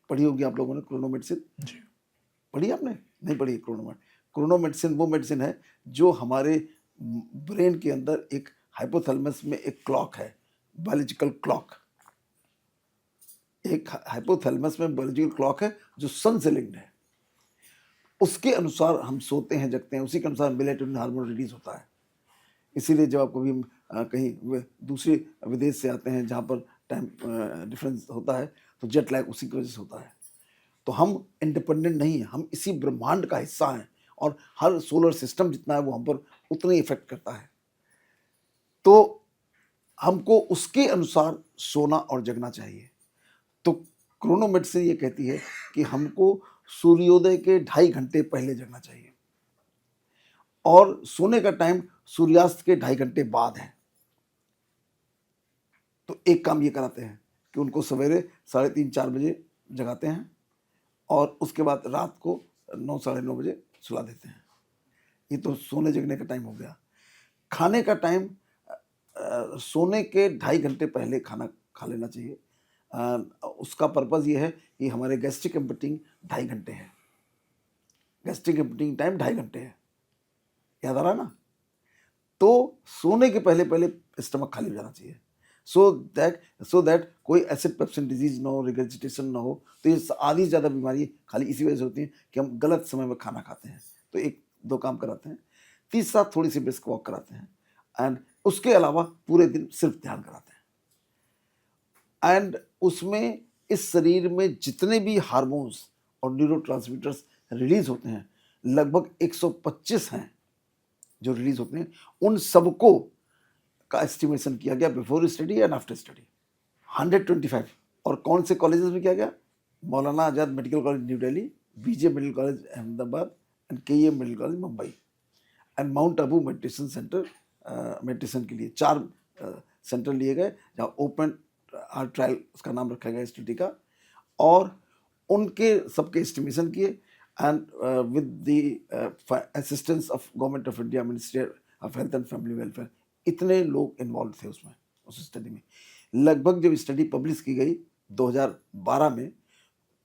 पढ़ी होगी आप लोगों ने, क्रोनो मेडिसिन जी। पढ़ी आपने? नहीं पढ़ी क्रोनो? क्रोनो मेडिसिन वो मेडिसिन है जो हमारे ब्रेन के अंदर एक हाइपोथैलेमस में एक क्लॉक है, बायोलॉजिकल क्लॉक, एक हाइपोथैलेमस में बायोलॉजिकल क्लॉक है जो सन से लिंक्ड है। उसके अनुसार हम सोते हैं, जगते हैं, उसी के अनुसार मेलेटोनिन हार्मोन रिलीज होता है। इसीलिए जब आप कभी कहीं दूसरे विदेश से आते हैं जहाँ पर टाइम डिफरेंस होता है, तो जेट लैग उसी की वजह से होता है। तो हम इंडिपेंडेंट नहीं हैं, हम इसी ब्रह्मांड का हिस्सा हैं, और हर सोलर सिस्टम जितना है वो हम पर उतना ही इफेक्ट करता है। तो हमको उसके अनुसार सोना और जगना चाहिए। तो क्रोनो मेडिसिन ये कहती है कि हमको सूर्योदय के 2.5 घंटे पहले जगना चाहिए, और सोने का टाइम सूर्यास्त के 2.5 घंटे बाद है। तो एक काम ये कराते हैं कि उनको सवेरे 3:30-4 बजे जगाते हैं, और उसके बाद रात को 9-9:30 बजे सुला देते हैं। ये तो सोने जगने का टाइम हो गया। खाने का टाइम सोने के 2.5 घंटे पहले खाना खा लेना चाहिए। उसका पर्पज़ ये है कि हमारे गैस्ट्रिक एम्पटिंग 2.5 घंटे है। गैस्ट्रिक एम्पटिंग टाइम 2.5 घंटे है, याद आ रहा है ना? तो सोने के पहले पहले स्टमक खाली हो जाना चाहिए, सो दैट कोई एसिड पेप्सिन डिजीज ना हो, रिगर्जिटेशन ना हो। तो ये आधी ज़्यादा बीमारी खाली इसी वजह से होती है कि हम गलत समय में खाना खाते हैं। तो 1-2 काम कराते हैं। तीसरा, थोड़ी सी ब्रिस्क वॉक कराते हैं, एंड उसके अलावा पूरे दिन सिर्फ ध्यान कराते हैं। एंड उसमें इस शरीर में जितने भी हार्मोन्स और न्यूरोट्रांसमीटर्स रिलीज होते हैं, लगभग 125 हैं जो रिलीज होते हैं, उन सबको का एस्टिमेशन किया गया before study and after study. 125। और कौन से कॉलेजेस में किया गया? Maulana Azad medical college new Delhi, BJ medical college Ahmedabad, and KEM medical college Mumbai, and mount Abu meditation centre. Meditation के लिए 4 सेंटर लिए गए जहाँ ओपन हार्ट ट्रायल उसका नाम रखा गया स्टडी का, और उनके सबके एस्टिमेशन किए, and with the assistance of government of India, ministry of health and family welfare, इतने लोग इन्वॉल्व थे उसमें, उस स्टडी में। लगभग जब स्टडी पब्लिश की गई 2012 में,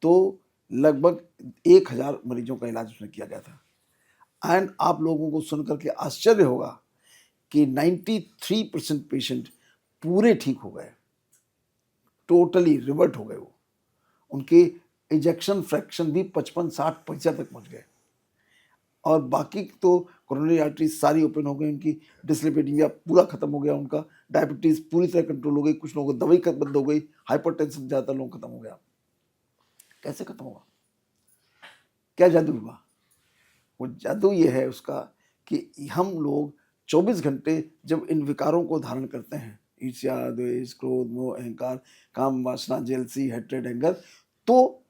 तो लगभग 1000 मरीजों का इलाज उसमें किया गया था। एंड आप लोगों को सुनकर के आश्चर्य होगा कि 93% पेशेंट पूरे ठीक हो गए, टोटली रिवर्ट हो गए। वो उनके इजेक्शन फ्रैक्शन भी 55-60% तक पहुंच गए, और बाकी तो कोरोनरी आर्टरी सारी ओपन हो गई, उनकी डिस्लिपिडीमिया पूरा खत्म हो गया, उनका डायबिटीज़ पूरी तरह कंट्रोल हो गई, कुछ लोगों को दवाई बंद हो गई, हाइपरटेंशन ज़्यादातर लोगों को खत्म हो गया। कैसे खत्म हुआ? क्या जादू हुआ? वो जादू ये है उसका कि हम लोग 24 घंटे जब इन विकारों को धारण करते हैं, ईर्ष्या, द्वेष, क्रोध, मोह, अहंकार, काम, वासना, जेलसी, हेट्रेड, एंगर, तो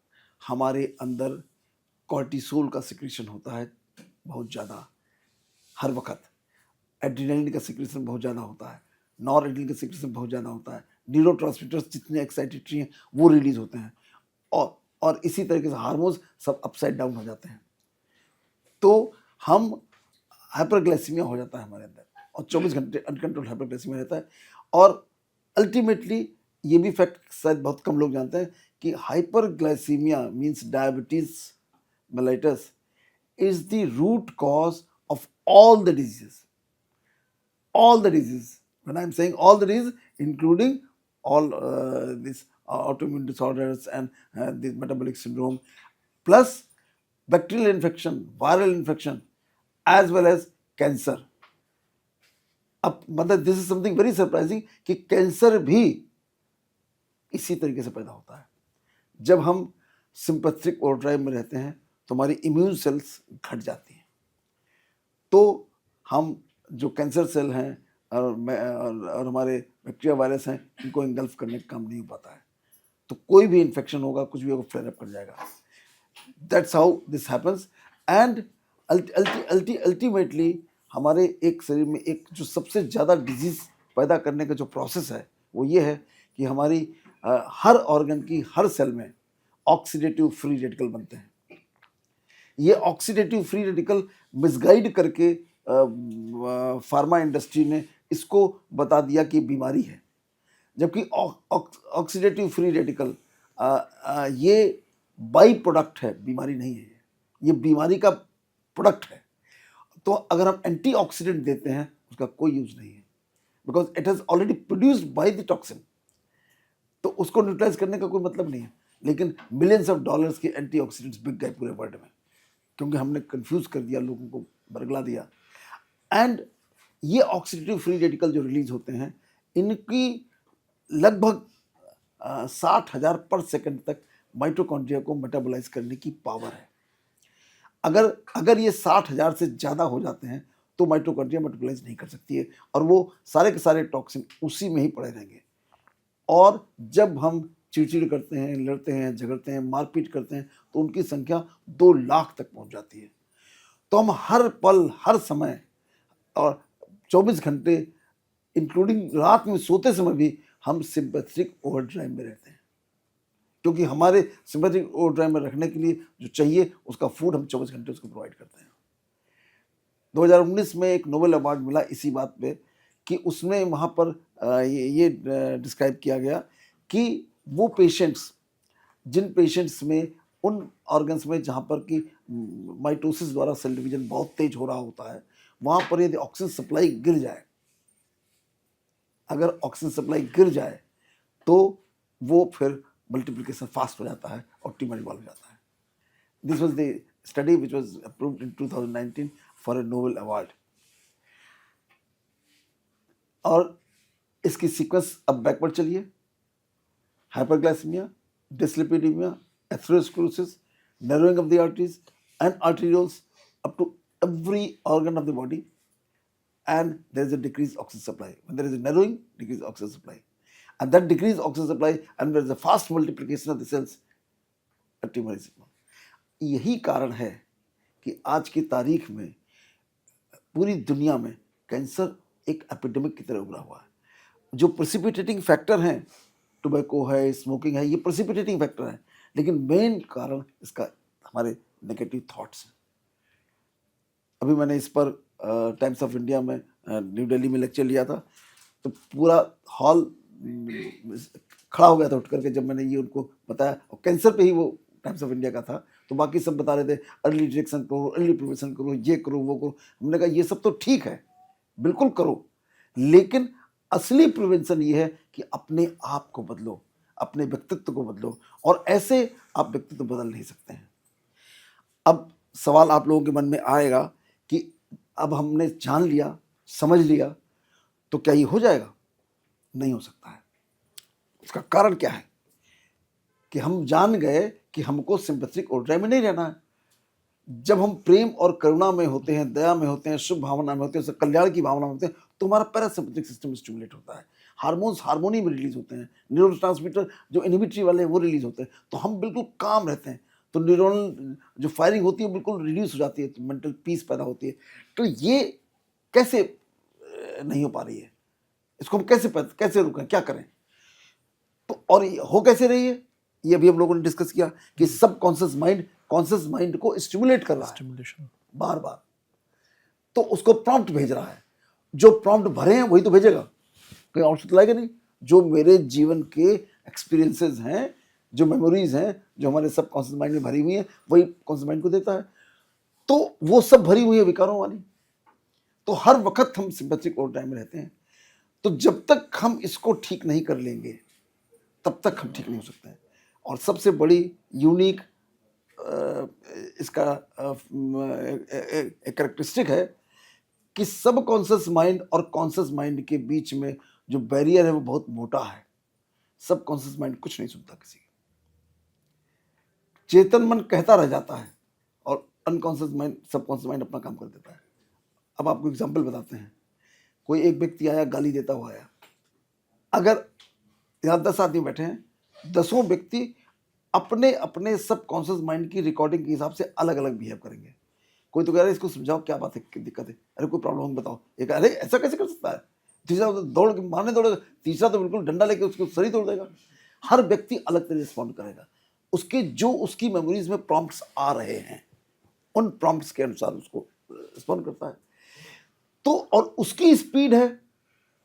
हमारे अंदर कॉर्टिसोल का सिक्रेशन होता है बहुत ज़्यादा हर वक्त, एड्रेनलिन का सिक्रेशन बहुत ज़्यादा होता है, नॉर एड्रेनलिन का सिक्रेशन बहुत ज़्यादा होता है, न्यूरोट्रांसमीटर्स जितने एक्साइटेटरी हैं वो रिलीज होते हैं, और इसी तरीके से हार्मोन्स सब अपसाइड डाउन हो जाते हैं। तो हम हाइपरग्लाइसीमिया हो जाता है हमारे अंदर, और 24 घंटे अनकंट्रोल हाइपरग्लाइसीमिया रहता है। और अल्टीमेटली ये भी फैक्ट शायद बहुत कम लोग जानते हैं कि hyperglycaemia means diabetes mellitus is the root cause of all the diseases When I'm saying all the disease, including all these autoimmune disorders and this metabolic syndrome, plus bacterial infection, viral infection, as well as cancer. अब मतलब this is something very surprising कि कैंसर भी इसी तरीके से पैदा होता है। जब हम सिंपैथेटिक ओवरड्राइव में रहते हैं तो हमारी इम्यून सेल्स घट जाती हैं, तो हम जो कैंसर सेल हैं और हमारे बैक्टीरिया वायरस हैं, इनको इंगल्फ करने का काम नहीं हो पाता है, तो कोई भी इन्फेक्शन होगा, कुछ भी होगा, फ्लेयर अप कर जाएगा। That's how this happens. And ultimately हमारे एक शरीर में एक जो सबसे ज़्यादा डिजीज़ पैदा करने का जो प्रोसेस है वो ये है कि हमारी हर ऑर्गन की हर सेल में ऑक्सीडेटिव फ्री रेडिकल बनते हैं। ये ऑक्सीडेटिव फ्री रेडिकल मिसगाइड करके फार्मा इंडस्ट्री ने इसको बता दिया कि बीमारी है, जबकि ऑक्सीडेटिव फ्री रेडिकल ये बाई प्रोडक्ट है, बीमारी नहीं है, ये बीमारी का प्रोडक्ट है। तो अगर हम एंटीऑक्सीडेंट देते हैं उसका कोई यूज नहीं है, because it has already produced by the toxin, तो उसको न्यूट्रलाइज करने का कोई मतलब नहीं है। लेकिन मिलियंस ऑफ डॉलर्स के एंटीऑक्सीडेंट्स बिक गए पूरे वर्ल्ड में, क्योंकि हमने कंफ्यूज कर दिया, लोगों को बरगला दिया। एंड ये ऑक्सीडेटिव फ्री रेडिकल जो रिलीज होते हैं, इनकी लगभग 60,000 पर सेकंड तक माइटोकॉन्ड्रिया को मेटाबोलाइज करने की पावर है। अगर ये 60,000 से ज़्यादा हो जाते हैं तो माइटोकॉन्ड्रिया मेटाबोलाइज नहीं कर सकती है, और वो सारे के सारे टॉक्सिन उसी में ही पड़े रहेंगे। और जब हम चिड़चिड़ करते हैं, लड़ते हैं, झगड़ते हैं, मारपीट करते हैं, तो उनकी संख्या 2 लाख तक पहुंच जाती है। तो हम हर पल, हर समय और 24 घंटे इंक्लूडिंग रात में सोते समय भी हम सिंपैथेटिक ओवरड्राइव में रहते हैं, क्योंकि हमारे सिंपैथेटिक ओवरड्राइव में रखने के लिए जो चाहिए उसका फूड हम 24 घंटे उसको प्रोवाइड करते हैं। 2019 में एक नोबेल अवार्ड मिला इसी बात पे कि उसमें वहाँ पर ये डिस्क्राइब किया गया कि वो पेशेंट्स, जिन पेशेंट्स में उन ऑर्गन्स में जहाँ पर कि माइटोसिस द्वारा सेल डिवीजन बहुत तेज हो रहा होता है, वहाँ पर यदि ऑक्सीजन सप्लाई गिर जाए, अगर ऑक्सीजन सप्लाई गिर जाए तो वो फिर मल्टीप्लिकेशन फास्ट हो जाता है और ट्यूमर इवॉल्व हो जाता है। This was the study which was approved in 2019 for a Nobel award. और इसकी सीक्वेंस अब बैकवर्ड चलिए। Hyperglycaemia, dyslipidaemia, atherosclerosis, narrowing of the arteries and arterioles up to every organ of the body, and there is a decreased oxygen supply. When there is a narrowing, decreased oxygen supply, and that decreased oxygen supply, and there is a fast multiplication of the cells, a tumor is born. यही कारण है कि आज की तारीख में पूरी दुनिया में कैंसर एक एपिडेमिक की तरह उभरा हुआ है। जो प्रेसिपिटेटिंग फैक्टर हैं, टोबैको है, स्मोकिंग है, ये प्रेसिपिटेटिंग फैक्टर है, लेकिन मेन कारण इसका हमारे नेगेटिव थॉट्स हैं। अभी मैंने इस पर टाइम्स ऑफ इंडिया में न्यू दिल्ली में लेक्चर लिया था, तो पूरा हॉल खड़ा हो गया था उठ करके जब मैंने ये उनको बताया, और कैंसर पे ही वो टाइम्स ऑफ इंडिया का था। तो बाकी सब बता रहे थे अर्ली डिटेक्शन करो, अर्ली प्रिवेंशन करो, ये करो, वो करो। हमने कहा ये सब तो ठीक है, बिल्कुल करो, लेकिन असली प्रिवेंशन ये है कि अपने आप को बदलो, अपने व्यक्तित्व को बदलो, और ऐसे आप व्यक्तित्व बदल नहीं सकते हैं। अब सवाल आप लोगों के मन में आएगा कि अब हमने जान लिया, समझ लिया, तो क्या ये हो जाएगा? नहीं हो सकता है। उसका कारण क्या है कि हम जान गए कि हमको सिंपैथेटिक ओवरड्राइव में नहीं रहना है। जब हम प्रेम और करुणा में होते हैं, दया में होते हैं, शुभ भावना में होते हैं, कल्याण की भावना में होते हैं, तो हमारा पैरासिम्पैथिक सिस्टम स्टिमुलेट होता है, हार्मोन्स हार्मोनी में रिलीज होते हैं, न्यूरोट्रांसमीटर जो इनहिबिटरी वाले हैं वो रिलीज होते हैं, तो हम बिल्कुल काम रहते हैं, तो न्यूरल जो फायरिंग होती है बिल्कुल रिड्यूस हो जाती है, तो मेंटल पीस पैदा होती है। तो ये कैसे नहीं हो पा रही है? इसको हम कैसे रोकें, क्या करें? तो और हो कैसे रही है, ये अभी हम लोगों ने डिस्कस किया कि सब कॉन्शियस माइंड कॉन्शियस माइंड को स्टिमुलेट कर रहा है बार बार, तो उसको प्रॉम्प्ट भेज रहा है। जो प्रॉम्प्ट भरे हैं वही तो भेजेगा, कहीं और से तो लाएगा नहीं। जो मेरे जीवन के एक्सपीरियंसेस हैं, जो मेमोरीज हैं, जो हमारे सब कॉन्शियस माइंड में भरी हुई हैं, वही कॉन्शियस माइंड को देता है। तो वो सब भरी हुई है विकारों वाली, तो हर वक्त हम सिंपैथेटिक ओवरड्राइव में रहते हैं। तो जब तक हम इसको ठीक नहीं कर लेंगे तब तक हम ठीक नहीं हो सकते हैं। और सबसे बड़ी यूनिक इसका एक कैरेक्टरिस्टिक है कि सब कॉन्शियस माइंड और कॉन्शियस माइंड के बीच में जो बैरियर है वो बहुत मोटा है। सब कॉन्शियस माइंड कुछ नहीं सुनता किसी की, चेतन मन कहता रह जाता है और अनकॉन्शियस माइंड सबकॉन्शियस माइंड अपना काम कर देता है। अब आपको एग्जांपल बताते हैं। कोई एक व्यक्ति आया, गाली देता हुआ आया। अगर यहाँ 10 आदमी बैठे हैं, 10 व्यक्ति अपने अपने सब कॉन्शियस माइंड की रिकॉर्डिंग के हिसाब से अलग अलग बिहेव करेंगे। कोई तो कह रहा है इसको समझाओ क्या बात है, क्या दिक्कत है, अरे कोई प्रॉब्लम बताओ। एक अरे ऐसा कैसे कर सकता है, तीसरा तो दौड़ के मारने दौड़ेगा, तीसरा तो बिल्कुल डंडा लेके उसको सर ही तोड़ देगा। हर व्यक्ति अलग तरह रिस्पॉन्ड करेगा, उसके जो उसकी मेमोरीज में प्रॉम्प्ट्स आ रहे हैं उन प्रॉम्प्ट्स के अनुसार उसको रिस्पॉन्ड करता है। तो और उसकी स्पीड है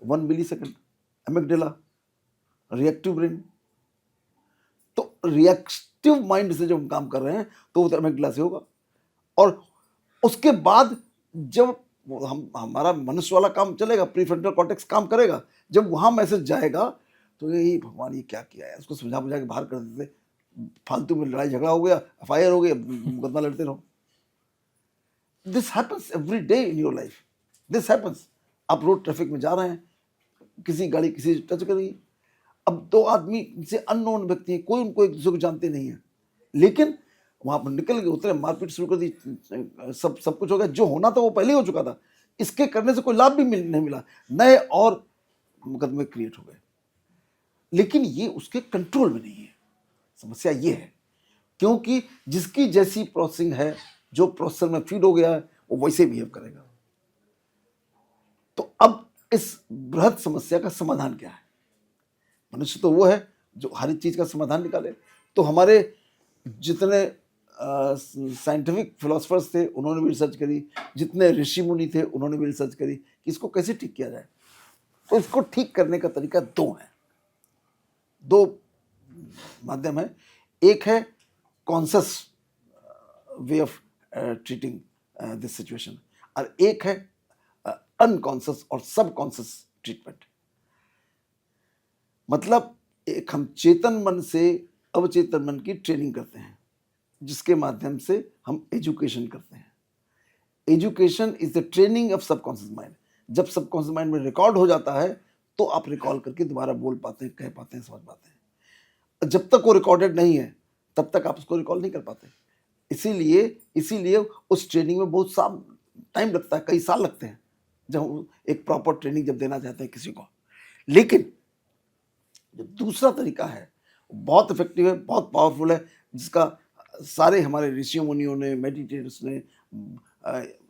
1 मिलीसेकंड। Amygdala, reactive brain. तो रिएक्टिव माइंड से जब हम काम कर रहे हैं तो वो तो एमिगडाला से होगा। और उसके बाद जब हमारा मनुष्य वाला काम चलेगा, प्रीफ्रंटल कॉर्टेक्स काम करेगा, जब वहां मैसेज जाएगा तो यही भगवान ये क्या किया है, उसको समझा बुझा के बाहर कर देते। फालतू में लड़ाई झगड़ा हो गया, एफआईआर हो गया, मुकदमा लड़ते रहो। This happens every day in your life. This happens. आप रोड ट्रैफिक में जा रहे हैं, किसी गाड़ी किसी से टच कर रही है। अब 2 आदमी से अननोन व्यक्ति है, कोई उनको एक दूसरे को जानते नहीं है, लेकिन वहां पर निकल गए, उतरे, मारपीट शुरू कर दी, सब कुछ हो गया। जो होना था वो पहले ही हो चुका था। इसके करने से कोई लाभ भी नहीं मिला, नए और मुकदमे क्रिएट हो गए। लेकिन ये उसके कंट्रोल में नहीं है। समस्या ये है क्योंकि जिसकी जैसी प्रोसेसिंग है, जो प्रोसेसर में फीड हो गया है, वो वैसे बिहेव करेगा। तो अब इस बृहद समस्या का समाधान क्या है? मनुष्य तो वो है जो हर चीज का समाधान निकाले। तो हमारे जितने साइंटिफिक फिलोसफर्स थे उन्होंने भी रिसर्च करी, जितने ऋषि मुनि थे उन्होंने भी रिसर्च करी कि इसको कैसे ठीक किया जाए। तो इसको ठीक करने का तरीका 2 है, 2 माध्यम है। एक है conscious way of treating this situation, और एक है अनकॉन्शियस और सबकॉन्शियस ट्रीटमेंट। मतलब एक हम चेतन मन से अवचेतन मन की ट्रेनिंग करते हैं, जिसके माध्यम से हम एजुकेशन करते हैं। Education is the training of subconscious mind. जब सबकॉन्शियस माइंड में रिकॉर्ड हो जाता है तो आप रिकॉल करके दोबारा बोल पाते हैं, कह पाते हैं, समझ पाते हैं। जब तक वो रिकॉर्डेड नहीं है तब तक आप उसको रिकॉल नहीं कर पाते। इसीलिए उस ट्रेनिंग में बहुत टाइम लगता है, कई साल लगते हैं जब एक प्रॉपर ट्रेनिंग जब देना चाहते हैं किसी को। लेकिन जो दूसरा तरीका है बहुत इफेक्टिव है, बहुत पावरफुल है, जिसका सारे हमारे ऋषियों मुनियों ने, मेडिटेटर्स ने,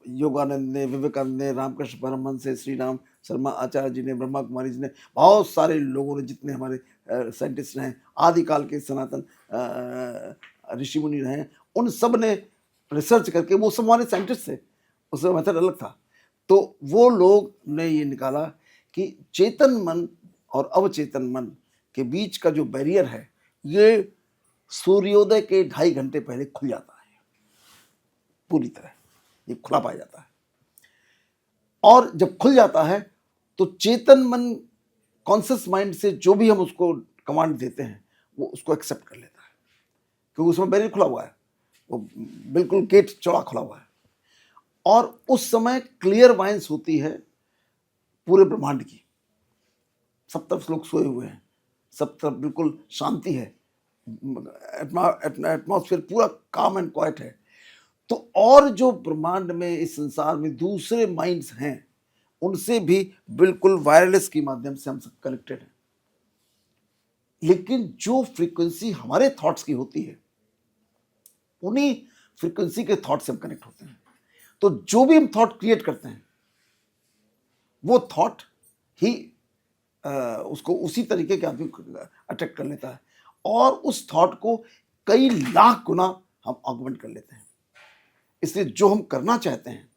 योगानंद ने, विवेकानंद ने, रामकृष्ण परमहंस से, श्री राम शर्मा आचार्य जी ने, ब्रह्मा कुमारी जी ने, बहुत सारे लोगों ने, जितने हमारे साइंटिस्ट हैं, आदिकाल के सनातन ऋषि मुनि हैं, उन सब ने रिसर्च करके, वो सब हमारे साइंटिस्ट थे, उसका मेथड अलग था। तो वो लोग ने ये निकाला कि चेतन मन और अवचेतन मन के बीच का जो बैरियर है ये सूर्योदय के 2.5 घंटे पहले खुल जाता है, पूरी तरह ये खुला पाया जाता है। और जब खुल जाता है तो चेतन मन कॉन्शियस माइंड से जो भी हम उसको कमांड देते हैं वो उसको एक्सेप्ट कर लेता है, क्योंकि उसमें बैरियर खुला हुआ है, वो बिल्कुल गेट चौड़ा खुला हुआ है। और उस समय क्लियर वाइंस होती है पूरे ब्रह्मांड की। सब तरफ लोग सोए हुए हैं, सब तरफ बिल्कुल शांति है, एटमॉस्फेयर पूरा काम एंड क्वाइट है। तो और जो ब्रह्मांड में, इस संसार में दूसरे माइंड्स हैं, उनसे भी बिल्कुल वायरलेस के माध्यम से हम सब कनेक्टेड हैं। लेकिन जो फ्रीक्वेंसी हमारे थॉट्स की होती है, उन्हीं फ्रीक्वेंसी के थॉट से हम कनेक्ट होते हैं। तो जो भी हम थॉट क्रिएट करते हैं वो थॉट ही उसको उसी तरीके के आदमी अट्रैक्ट कर लेता है, और उस थॉट को कई लाख गुना हम ऑगमेंट कर लेते हैं। इसलिए जो हम करना चाहते हैं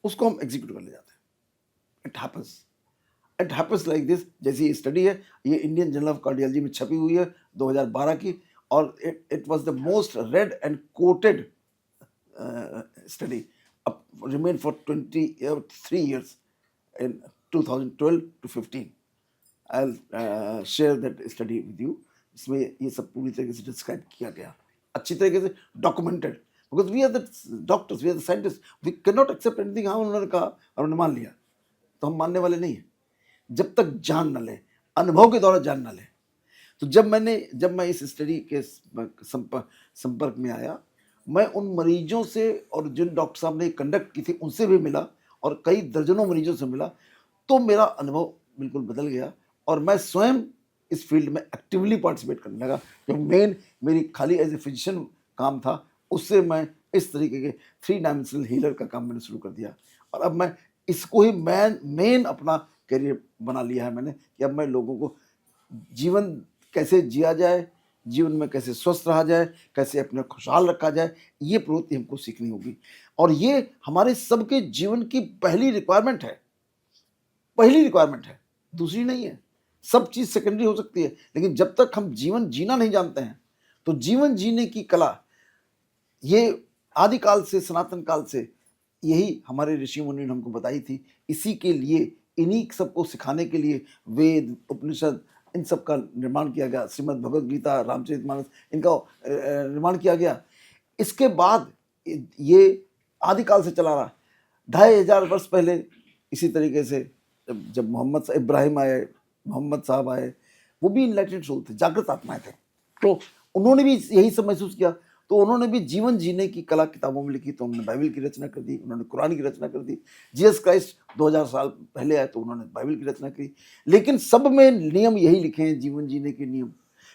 उसको हम एग्जीक्यूट कर ले जाते हैं। It happens like this. जैसी ये स्टडी है, ये इंडियन जर्नल ऑफ कार्डियोलॉजी में छपी हुई है 2012 की, और it was the most red and coated study, remain for 23 years in 2012 to 15. I'll share that study with you. इसमें ये सब पूरी तरीके से डिस्क्राइब किया गया, अच्छी तरीके से documented, because we are the doctors, we are the scientist, we can not accept anything. हाँ, उन्होंने कहा और हमने मान लिया, तो हम मानने वाले नहीं हैं जब तक जान न ले, अनुभव के द्वारा जान न ले। तो जब मैं इस स्टडी के संपर्क में आया, मैं उन मरीजों से और जिन डॉक्टर साहब ने कंडक्ट की थी उनसे भी मिला और कई दर्जनों मरीजों से मिला, तो मेरा अनुभव बिल्कुल बदल गया और मैं स्वयं इस फील्ड में एक्टिवली पार्टिसिपेट करने लगा। जो मेरी खाली एज ए फिजिशियन काम था, उससे मैं इस तरीके के 3 डायमेंशनल हीलर का काम मैंने शुरू कर दिया और अब मैं इसको ही मेन अपना करियर बना लिया है मैंने, कि अब मैं लोगों को जीवन कैसे जिया जाए, जीवन में कैसे स्वस्थ रहा जाए, कैसे अपने खुशहाल रखा जाए, ये प्रवृत्ति हमको सीखनी होगी। और ये हमारे सबके जीवन की पहली रिक्वायरमेंट है, दूसरी नहीं है। सब चीज़ सेकेंडरी हो सकती है, लेकिन जब तक हम जीवन जीना नहीं जानते हैं, तो जीवन जीने की कला, ये आदिकाल से, सनातन काल से यही हमारे ऋषि मुनि ने हमको बताई थी। इसी के लिए, इन्हीं सबको सिखाने के लिए वेद, उपनिषद, इन सब का निर्माण किया गया। श्रीमद् भगवद गीता, रामचरितमानस, इनका निर्माण किया गया। इसके बाद ये आदिकाल से चला रहा। 2500 वर्ष पहले इसी तरीके से जब इब्राहिम आए, मोहम्मद साहब आए, वो भी इनलाइटेड सोल थे, जागृत आत्माएं थे, तो उन्होंने भी यही सब महसूस किया। तो उन्होंने भी जीवन जीने की कला किताबों में लिखी, तो उन्होंने बाइबल की रचना कर दी, उन्होंने कुरान की रचना कर दी। जीसस क्राइस्ट 2000 साल पहले आए तो उन्होंने बाइबल की रचना की। लेकिन सब में नियम यही लिखे हैं, जीवन जीने के नियम।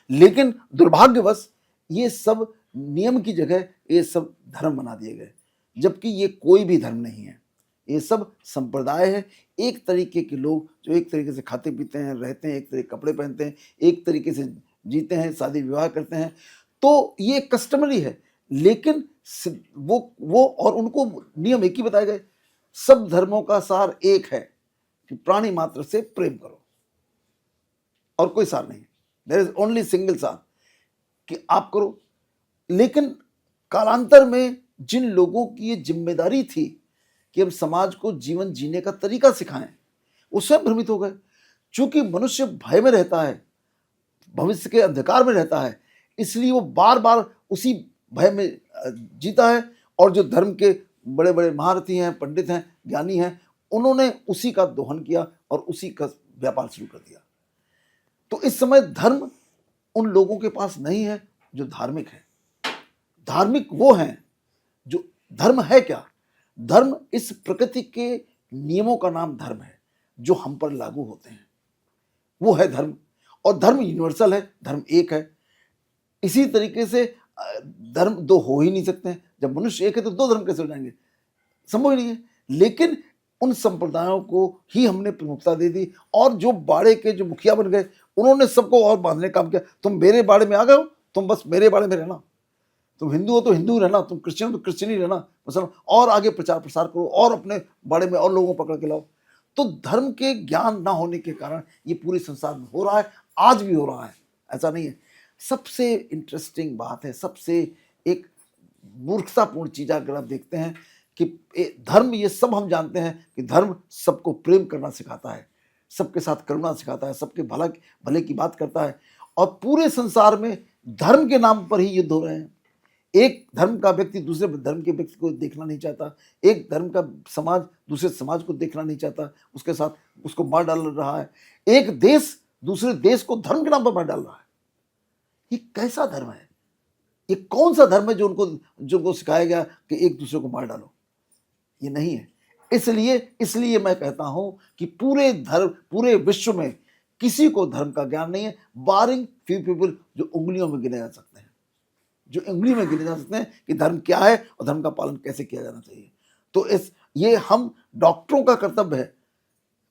लेकिन दुर्भाग्यवश ये सब नियम की जगह ये सब धर्म बना दिए गए, जबकि ये कोई भी धर्म नहीं है, ये सब संप्रदाय है। एक तरीके के लोग जो एक तरीके से खाते पीते हैं, रहते हैं, एक तरीके कपड़े पहनते हैं, एक तरीके से जीते हैं, शादी विवाह करते हैं, तो ये कस्टमरी है। लेकिन वो और उनको नियम एक ही बताए गए। सब धर्मों का सार एक है कि प्राणी मात्र से प्रेम करो, और कोई सार नहीं। देयर इज ओनली सिंगल सार कि आप करो। लेकिन कालांतर में जिन लोगों की ये जिम्मेदारी थी कि हम समाज को जीवन जीने का तरीका सिखाएं, वो स्वयं भ्रमित हो गए। चूंकि मनुष्य भय में रहता है, भविष्य के अंधकार में रहता है, इसलिए वो बार बार उसी भय में जीता है। और जो धर्म के बड़े बड़े महारथी हैं, पंडित हैं, ज्ञानी हैं, उन्होंने उसी का दोहन किया और उसी का व्यापार शुरू कर दिया। तो इस समय धर्म उन लोगों के पास नहीं है जो धार्मिक है। धार्मिक वो हैं जो, धर्म है क्या? धर्म इस प्रकृति के नियमों का नाम धर्म है, जो हम पर लागू होते हैं, वो है धर्म। और धर्म यूनिवर्सल है, धर्म एक है। इसी तरीके से धर्म दो हो ही नहीं सकते हैं। जब मनुष्य एक है तो दो धर्म कैसे हो जाएंगे? संभव ही नहीं है। लेकिन उन संप्रदायों को ही हमने प्रमुखता दे दी, और जो बाड़े के जो मुखिया बन गए, उन्होंने सबको और बांधने का काम किया। तुम मेरे बाड़े में आ गए हो, तुम बस मेरे बाड़े में रहना, तुम हिंदू हो तो हिंदू रहना, तुम क्रिश्चियन हो तो क्रिश्चियन ही रहना, मतलब और आगे प्रचार प्रसार करो और अपने बाड़े में और लोगों को पकड़ के लाओ। तो धर्म के ज्ञान ना होने के कारण ये पूरे संसार में हो रहा है, आज भी हो रहा है, ऐसा नहीं है। सबसे इंटरेस्टिंग बात है, सबसे एक मूर्खतापूर्ण चीज अगर आप देखते हैं कि धर्म, ये सब हम जानते हैं कि धर्म सबको प्रेम करना सिखाता है, सबके साथ करुणा सिखाता है, सबके भले की बात करता है। और पूरे संसार में धर्म के नाम पर ही युद्ध हो रहे हैं। एक धर्म का व्यक्ति दूसरे धर्म के व्यक्ति को देखना नहीं चाहता, एक धर्म का समाज दूसरे समाज को देखना नहीं चाहता, उसके साथ उसको मार डाल रहा है। एक देश दूसरे देश को धर्म के नाम पर मार डाल रहा है। ये कैसा धर्म है? ये कौन सा धर्म है जो उनको सिखाया गया कि एक दूसरे को मार डालो? ये नहीं है। इसलिए मैं कहता हूं कि पूरे विश्व में किसी को धर्म का ज्ञान नहीं है, बारिंग फ्यू पीपल जो उंगलियों में गिने जा सकते हैं, कि धर्म क्या है और धर्म का पालन कैसे किया जाना चाहिए। तो ये हम डॉक्टरों का कर्तव्य है।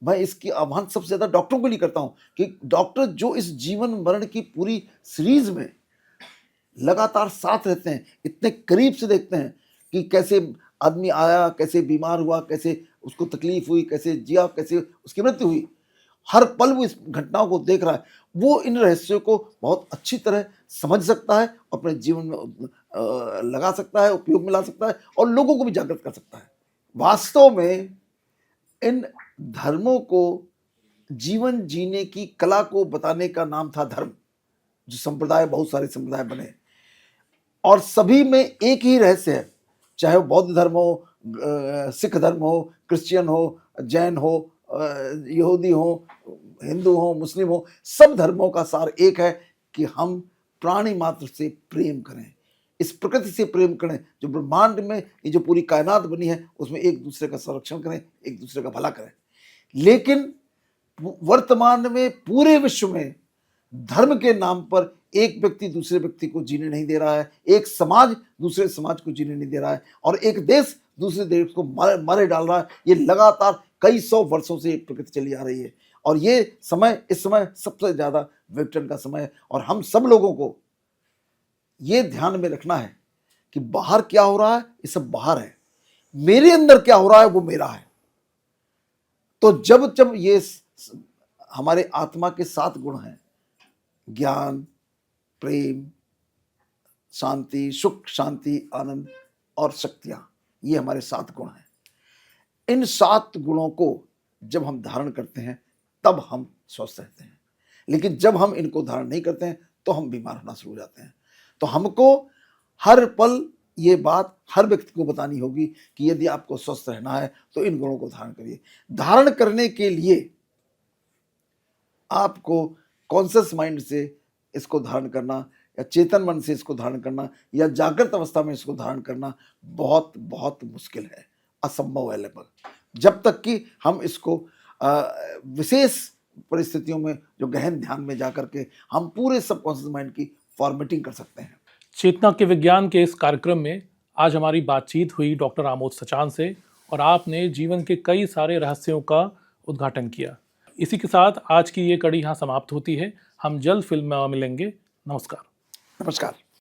मैं इसकी आह्वान सबसे ज्यादा डॉक्टरों के लिए करता हूं कि डॉक्टर जो इस जीवन मरण की पूरी सीरीज में लगातार साथ रहते हैं, इतने करीब से देखते हैं कि कैसे आदमी आया, कैसे बीमार हुआ, कैसे उसको तकलीफ हुई, कैसे जिया, कैसे उसकी मृत्यु हुई, हर पल वो इस घटनाओं को देख रहा है। वो इन रहस्यों को बहुत अच्छी तरह समझ सकता है, अपने जीवन में लगा सकता है, उपयोग में ला सकता है और लोगों को भी जागृत कर सकता है। वास्तव में इन धर्मों को जीवन जीने की कला को बताने का नाम था धर्म। जो संप्रदाय, बहुत सारे संप्रदाय बने और सभी में एक ही रहस्य है, चाहे वो बौद्ध धर्म हो, सिख धर्म हो, क्रिश्चियन हो, जैन हो, यहूदी हो, हिंदू हो, मुस्लिम हो, सब धर्मों का सार एक है कि हम प्राणी मात्र से प्रेम करें, इस प्रकृति से प्रेम करें। जो ब्रह्मांड में ये जो पूरी कायनात बनी है उसमें एक दूसरे का संरक्षण करें, एक दूसरे का भला करें। लेकिन वर्तमान में पूरे विश्व में धर्म के नाम पर एक व्यक्ति दूसरे व्यक्ति को जीने नहीं दे रहा है, एक समाज दूसरे समाज को जीने नहीं दे रहा है और एक देश दूसरे देश को मारे डाल रहा है। ये लगातार कई सौ वर्षों से एक प्रकृति चली आ रही है और ये समय, इस समय सबसे ज्यादा विघटन का समय है और हम सब लोगों को ये ध्यान में रखना है कि बाहर क्या हो रहा है ये सब बाहर है, मेरे अंदर क्या हो रहा है वो मेरा है। तो जब जब ये हमारे आत्मा के 7 गुण हैं, ज्ञान, प्रेम, शांति, सुख, शांति, आनंद और शक्तियां, ये हमारे 7 गुण हैं। इन 7 गुणों को जब हम धारण करते हैं तब हम स्वस्थ रहते हैं, लेकिन जब हम इनको धारण नहीं करते हैं तो हम बीमार होना शुरू हो जाते हैं। तो हमको हर पल ये बात हर व्यक्ति को बतानी होगी कि यदि आपको स्वस्थ रहना है तो इन गुणों को धारण करिए। धारण करने के लिए आपको कॉन्शियस माइंड से इसको धारण करना या चेतन मन से इसको धारण करना या जागृत अवस्था में इसको धारण करना बहुत बहुत मुश्किल है, असंभव है लगभग, जब तक कि हम इसको विशेष परिस्थितियों में जो गहन ध्यान में जाकर के हम पूरे सबकॉन्शियस माइंड की फॉर्मेटिंग कर सकते हैं। चेतना के विज्ञान के इस कार्यक्रम में आज हमारी बातचीत हुई डॉक्टर आमोद सचान से और आपने जीवन के कई सारे रहस्यों का उद्घाटन किया। इसी के साथ आज की ये कड़ी यहाँ समाप्त होती है। हम जल्द फिल्म में मिलेंगे। नमस्कार। नमस्कार।